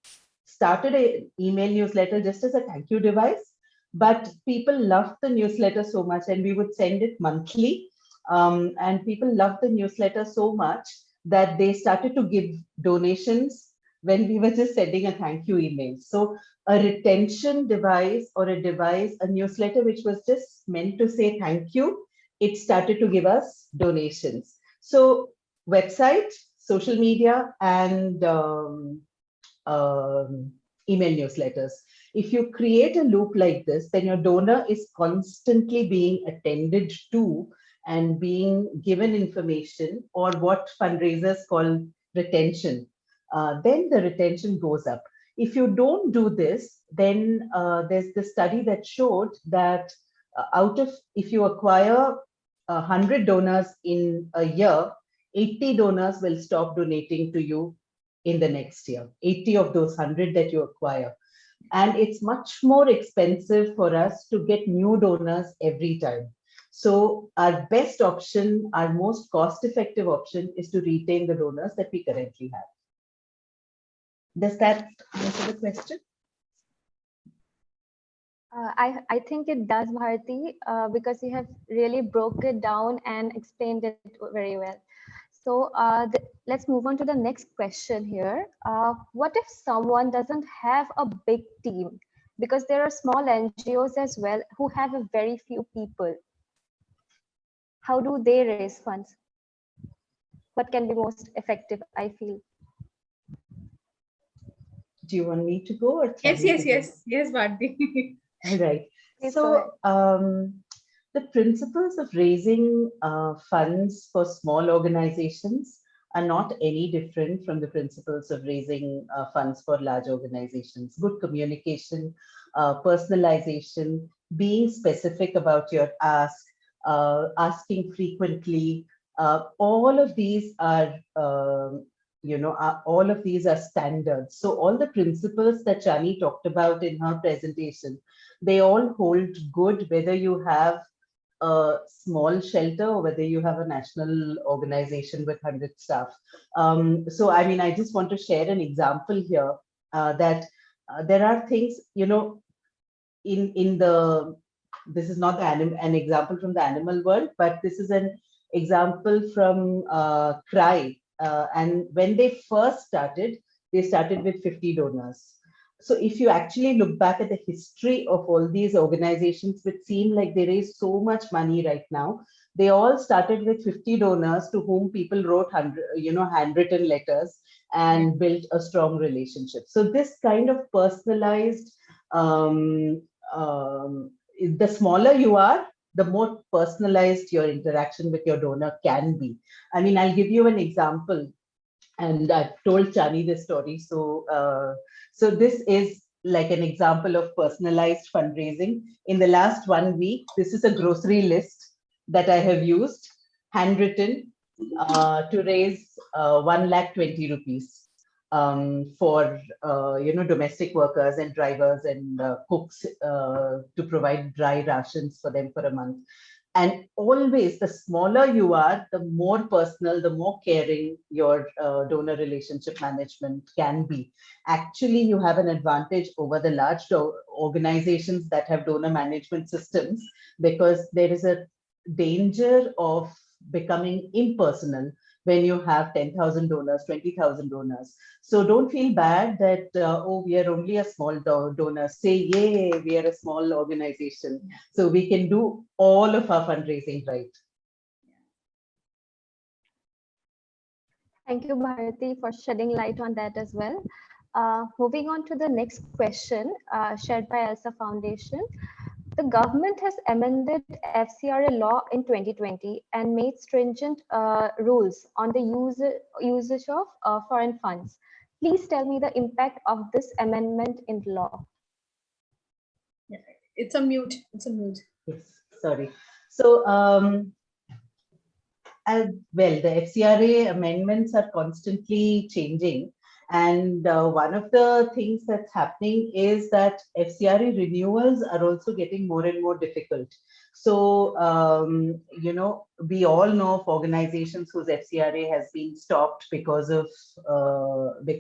started an email newsletter just as a thank you device, but people loved the newsletter so much, and we would send it monthly. And people loved the newsletter so much that they started to give donations when we were just sending a thank you email. So a retention device or a newsletter which was just meant to say thank you, it started to give us donations. So website, social media, and email newsletters. If you create a loop like this, then your donor is constantly being attended to and being given information, or what fundraisers call retention. Then the retention goes up. If you don't do this, then there's the study that showed that if you acquire 100 donors in a year, 80 donors will stop donating to you in the next year, 80 of those 100 that you acquire. And it's much more expensive for us to get new donors every time. So our best option, our most cost-effective option, is to retain the donors that we currently have. Does that answer the question? I think it does, Bharati, because you have really broke it down and explained it very well. So let's move on to the next question here. What if someone doesn't have a big team? Because there are small NGOs as well who have a very few people. How do they raise funds? What can be most effective, I feel? Do you want me to go or Yes, Chani to yes, go? yes, Bharti. All right. Please go ahead. So the principles of raising funds for small organizations are not any different from the principles of raising funds for large organizations. Good communication, personalization, being specific about your ask, asking frequently. All of these are, all of these are standards. So all the principles that Chani talked about in her presentation, they all hold good, whether you have a small shelter or whether you have a national organization with 100 staff. So, I mean, I just want to share an example here that there are things, in the, this is not an example from the animal world, but this is an example from CRY. And when they first started, they started with 50 donors. So if you actually look back at the history of all these organizations, which seem like they raise so much money right now, they all started with 50 donors to whom people wrote handwritten letters and built a strong relationship. So this kind of personalized, um, the smaller you are, the more personalized your interaction with your donor can be. I mean, I'll give you an example, and I've told Chani this story. So this is like an example of personalized fundraising. In the last 1 week, this is a grocery list that I have used, handwritten, to raise 1,20,000 rupees for domestic workers and drivers and cooks, to provide dry rations for them for a month. And always, the smaller you are, the more personal, the more caring your donor relationship management can be. Actually, you have an advantage over the large organizations that have donor management systems, because there is a danger of becoming impersonal when you have 10,000 donors, 20,000 donors. So don't feel bad that, oh, we are only a small donor. Say, yay, we are a small organization. So we can do all of our fundraising right. Thank you, Bharati, for shedding light on that as well. Moving on to the next question, shared by ELSA Foundation. The government has amended FCRA law in 2020 and made stringent rules on the usage of foreign funds. Please tell me the impact of this amendment in law. It's a mute. It's a mute. Yes, sorry. So, well, the FCRA amendments are constantly changing. And one of the things that's happening is that FCRA renewals are also getting more and more difficult. So, we all know of organizations whose FCRA has been stopped because of the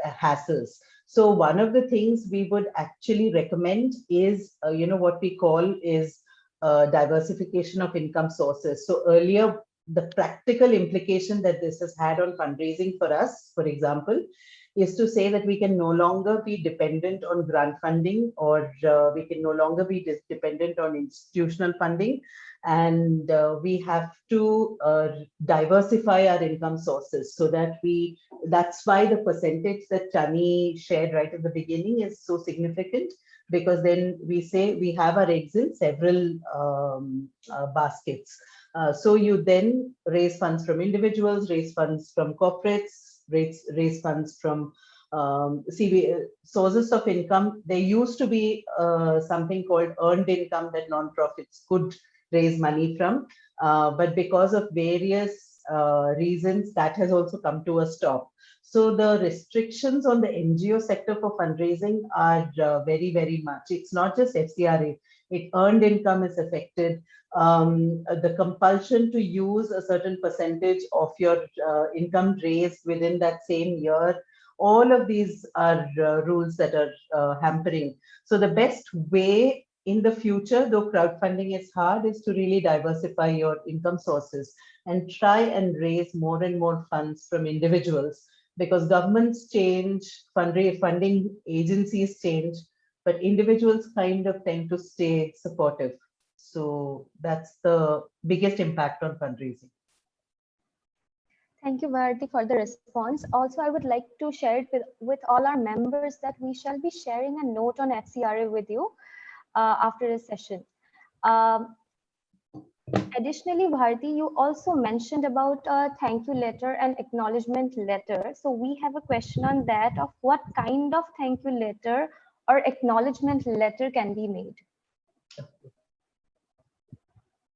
hassles. So one of the things we would actually recommend is, what we call is diversification of income sources. So earlier, the practical implication that this has had on fundraising for us, for example, is to say that we can no longer be dependent on grant funding, or we can no longer be dependent on institutional funding, and we have to diversify our income sources, so that that's why the percentage that Chani shared right at the beginning is so significant, because then we say we have our eggs in several baskets. So you then raise funds from individuals, raise funds from corporates, raise funds from sources of income. There used to be something called earned income that nonprofits could raise money from, but because of various reasons, that has also come to a stop. So the restrictions on the NGO sector for fundraising are very, very much. It's not just FCRA. Earned income is affected. The compulsion to use a certain percentage of your income raised within that same year All of these are rules that are hampering. So the best way in the future, though crowdfunding is hard, is to really diversify your income sources and try and raise more and more funds from individuals, because governments change, funding agencies change, but individuals kind of tend to stay supportive. So that's the biggest impact on fundraising. Thank you, Bharati, for the response. Also, I would like to share it with all our members that we shall be sharing a note on FCRA with you after this session. Um, Additionally, Bharti, you also mentioned about a thank you letter and acknowledgement letter. So we have a question on that of what kind of thank you letter or acknowledgement letter can be made.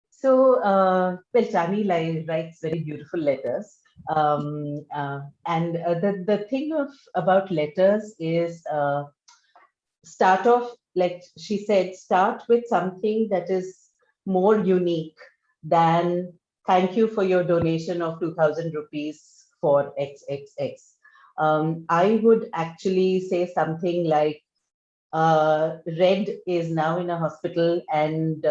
So, well, Chani writes very beautiful letters. And the thing about letters is start off, like she said, start with something that is more unique than thank you for your donation of 2,000 rupees for XXX. I would actually say something like, Red is now in a hospital and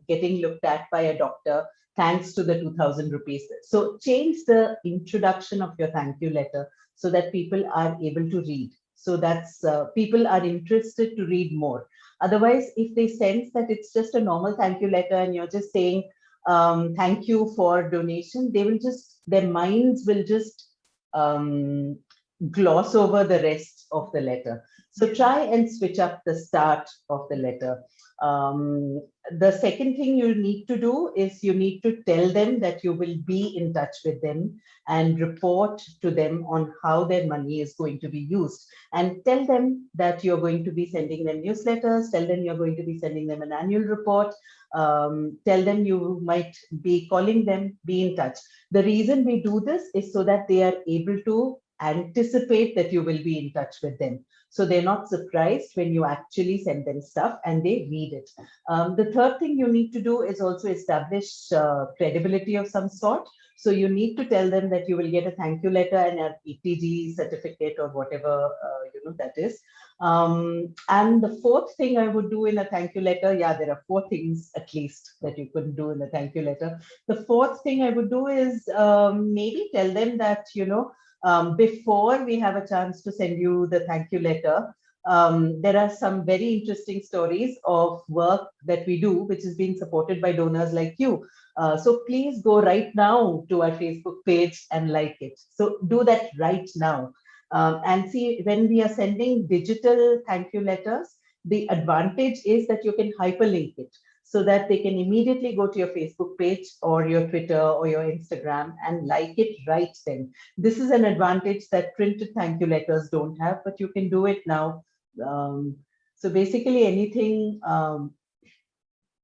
getting looked at by a doctor thanks to the 2,000 rupees. So change the introduction of your thank you letter so that people are able to read. So that's people are interested to read more. Otherwise, if they sense that it's just a normal thank you letter and you're just saying thank you for donation, they will just, their minds will just gloss over the rest of the letter. So try and switch up the start of the letter. The second thing you need to do is you need to tell them that you will be in touch with them and report to them on how their money is going to be used. And tell them that you're going to be sending them newsletters, tell them you're going to be sending them an annual report, tell them you might be calling them, be in touch. The reason we do this is so that they are able to anticipate that you will be in touch with them. So they're not surprised when you actually send them stuff and they read it. The third thing you need to do is also establish credibility of some sort. So you need to tell them that you will get a thank you letter and an ETG certificate or whatever that is. And the fourth thing I would do in a thank you letter, yeah, there are 4 things at least that you could do in a thank you letter. The fourth thing I would do is maybe tell them that, before we have a chance to send you the thank you letter, there are some very interesting stories of work that we do, which is being supported by donors like you. So please go right now to our Facebook page and like it. So do that right now. And see, when we are sending digital thank you letters, the advantage is that you can hyperlink it, so that they can immediately go to your Facebook page or your Twitter or your Instagram and like it right then. This is an advantage that printed thank you letters don't have, but you can do it now. So basically anything,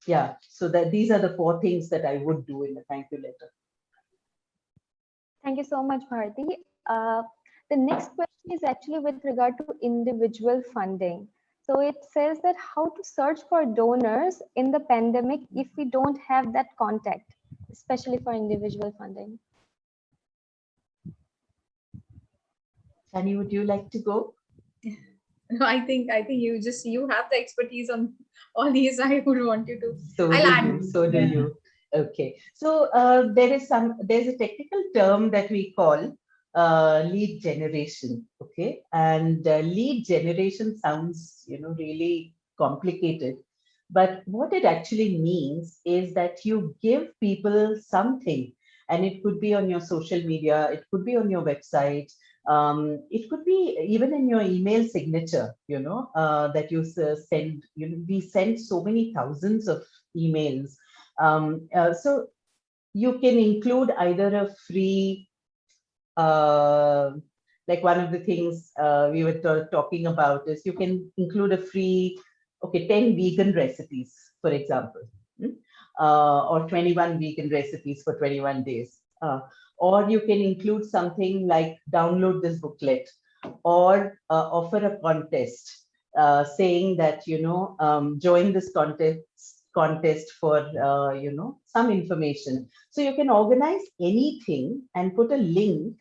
yeah, so that these are the 4 things that I would do in the thank you letter. Thank you so much, Bharti. The next question is actually with regard to individual funding. So it says that how to search for donors in the pandemic if we don't have that contact, especially for individual funding. Chani, would you like to go? No, I think you have the expertise on all these. I would want you to. So do you. Okay. So there's a technical term that we call lead generation. Okay, and lead generation sounds really complicated, but what it actually means is that you give people something, and it could be on your social media, it could be on your website, it could be even in your email signature, that you send. We send so many thousands of emails. So you can include either a free, like one of the things we were talking about is you can include a free, 10 vegan recipes, for example, or 21 vegan recipes for 21 days. Or you can include something like download this booklet, or offer a contest saying that, join this contest for, some information. So you can organize anything and put a link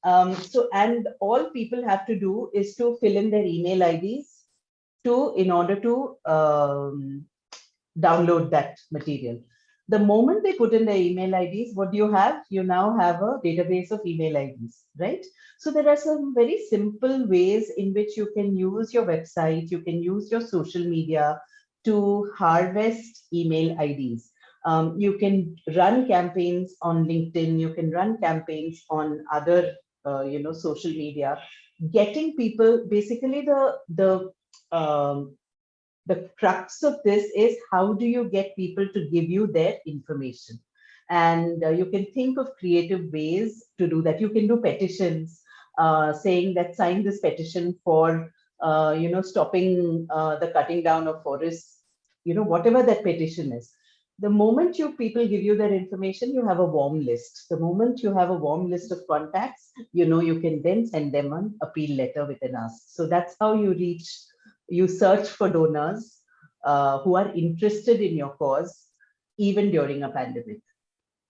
So, and all people have to do is to fill in their email IDs in order to download that material. The moment they put in their email IDs, what do you have? You now have a database of email IDs, right? So there are some very simple ways in which you can use your website, you can use your social media to harvest email IDs. You can run campaigns on LinkedIn, you can run campaigns on other, social media, getting people, basically the crux of this is how do you get people to give you their information? And you can think of creative ways to do that. You can do petitions, saying that sign this petition for, stopping the cutting down of forests, whatever that petition is. The moment people give you their information, you have a warm list. The moment you have a warm list of contacts, you can then send them an appeal letter with an ask. So that's how you search for donors who are interested in your cause, even during a pandemic.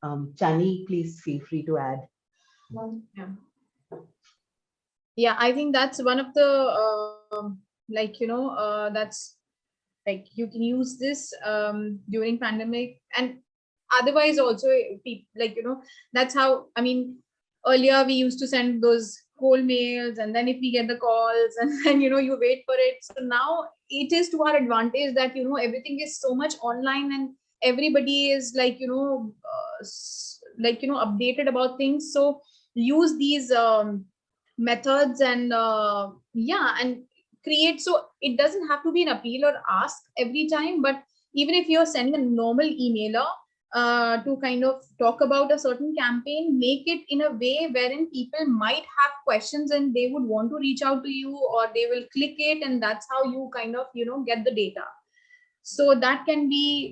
Chani, please feel free to add. Yeah, I think that's one of the that's like you can use this during pandemic, and otherwise also that's how, I mean, earlier we used to send those cold mails, and then if we get the calls and then you wait for it. So now it is to our advantage that everything is so much online, and everybody is updated about things. So use these methods, and and create, so it doesn't have to be an appeal or ask every time, but even if you're sending a normal emailer to kind of talk about a certain campaign, make it in a way wherein people might have questions and they would want to reach out to you, or they will click it, and that's how you kind of get the data. So that can be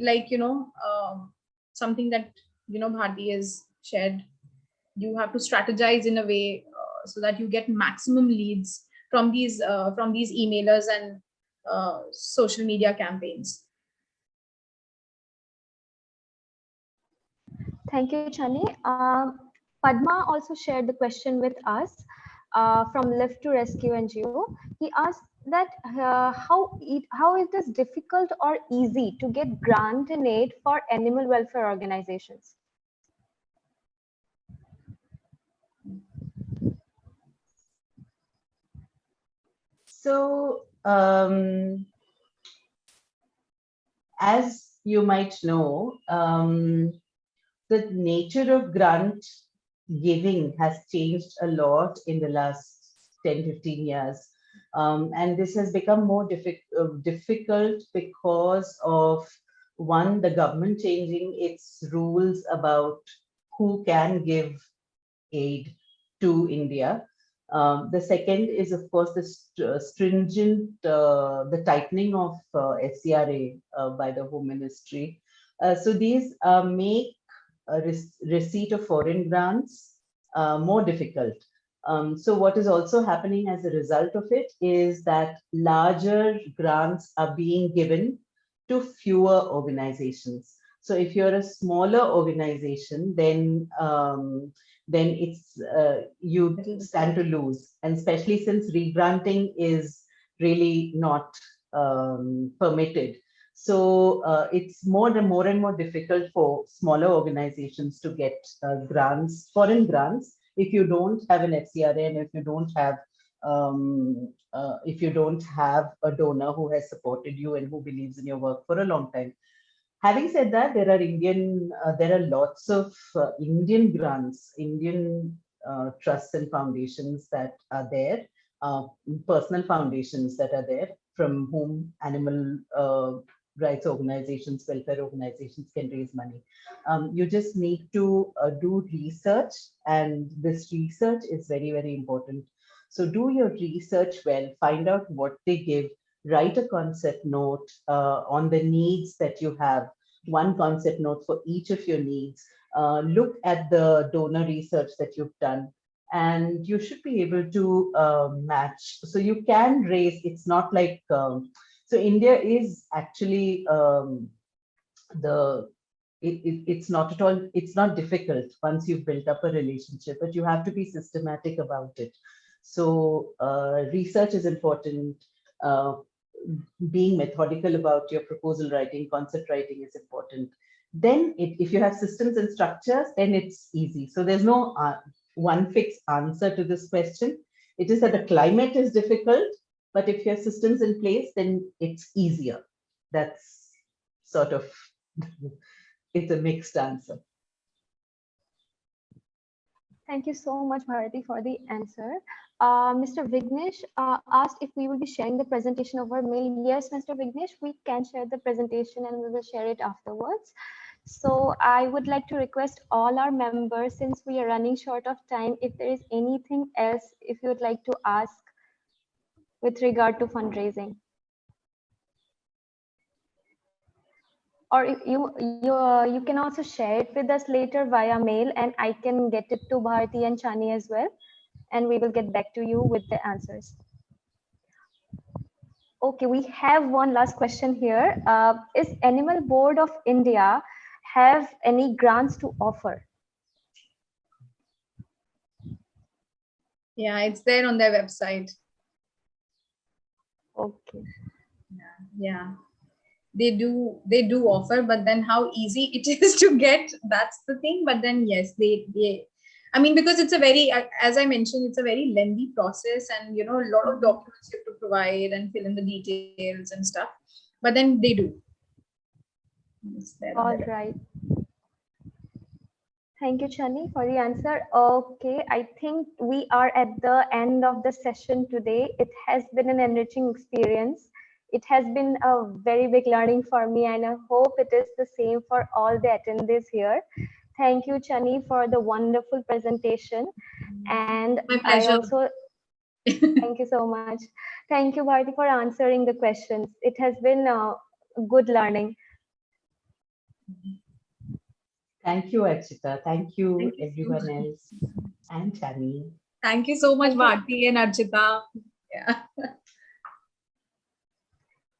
something that Bharti has shared. You have to strategize in a way so that you get maximum leads from these emailers and social media campaigns. Thank you, Chani. Padma also shared the question with us from Lift to Rescue NGO. He asked that how it is difficult or easy to get grant and aid for animal welfare organizations. So, as you might know, the nature of grant giving has changed a lot in the last 10-15 years. And this has become more difficult because of, one, the government changing its rules about who can give aid to India. The second is, of course, the stringent, the tightening of FCRA by the Home Ministry. So these make receipt of foreign grants more difficult. So what is also happening as a result of it is that larger grants are being given to fewer organizations. So if you're a smaller organization, then it's you stand to lose, and especially since regranting is really not permitted. So it's more and more difficult for smaller organizations to get grants, foreign grants, if you don't have an FCRA and if you don't have a donor who has supported you and who believes in your work for a long time. Having said that, there are lots of Indian grants, Indian trusts and foundations that are there, personal foundations that are there, from whom animal rights organizations, welfare organizations can raise money. You just need to do research, and this research is very, very important. So do your research well, find out what they give, write a concept note on the needs that you have, one concept note for each of your needs. Look at the donor research that you've done, and you should be able to match. So you can raise, it's not like, so India is actually it's not at all, it's not difficult once you've built up a relationship, but you have to be systematic about it. So research is important. Being methodical about your proposal writing, concept writing is important. Then if you have systems and structures, then it's easy. So there's no one fixed answer to this question. It is that the climate is difficult, but if you have systems in place, then it's easier. That's sort of, it's a mixed answer. Thank you so much, Bharati, for the answer. Mr. Vignesh asked if we will be sharing the presentation over mail. Yes, Mr. Vignesh, we can share the presentation and we will share it afterwards. So I would like to request all our members, since we are running short of time, if there is anything else, if you would like to ask with regard to fundraising. Or you can also share it with us later via mail, and I can get it to Bharati and Chani as well, and we will get back to you with the answers. Okay, we have one last question here. Is Animal Board of India have any grants to offer? Yeah, it's there on their website. Okay. Yeah, they do offer, but then how easy it is to get, that's the thing. But then yes, they I mean, because it's a very, as I mentioned, it's a very lengthy process, and a lot of documents you have to provide and fill in the details and stuff. But then they do. All right. Thank you, Chani, for the answer. Okay, I think we are at the end of the session today. It has been an enriching experience. It has been a very big learning for me, and I hope it is the same for all the attendees here. Thank you, Chani, for the wonderful presentation. And my pleasure. I also thank you so much. Thank you, Bharati, for answering the questions. It has been good learning. Thank you, Archita. Thank you, everyone else, and Chani. Thank you so much, Bharati and Archita. Yeah.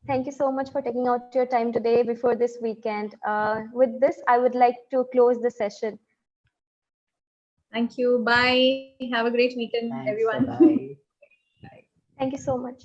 Thank you so much for taking out your time today before this weekend. With this, I would like to close the session. Thank you. Bye. Have a great weekend, Thanks, everyone. bye. Thank you so much.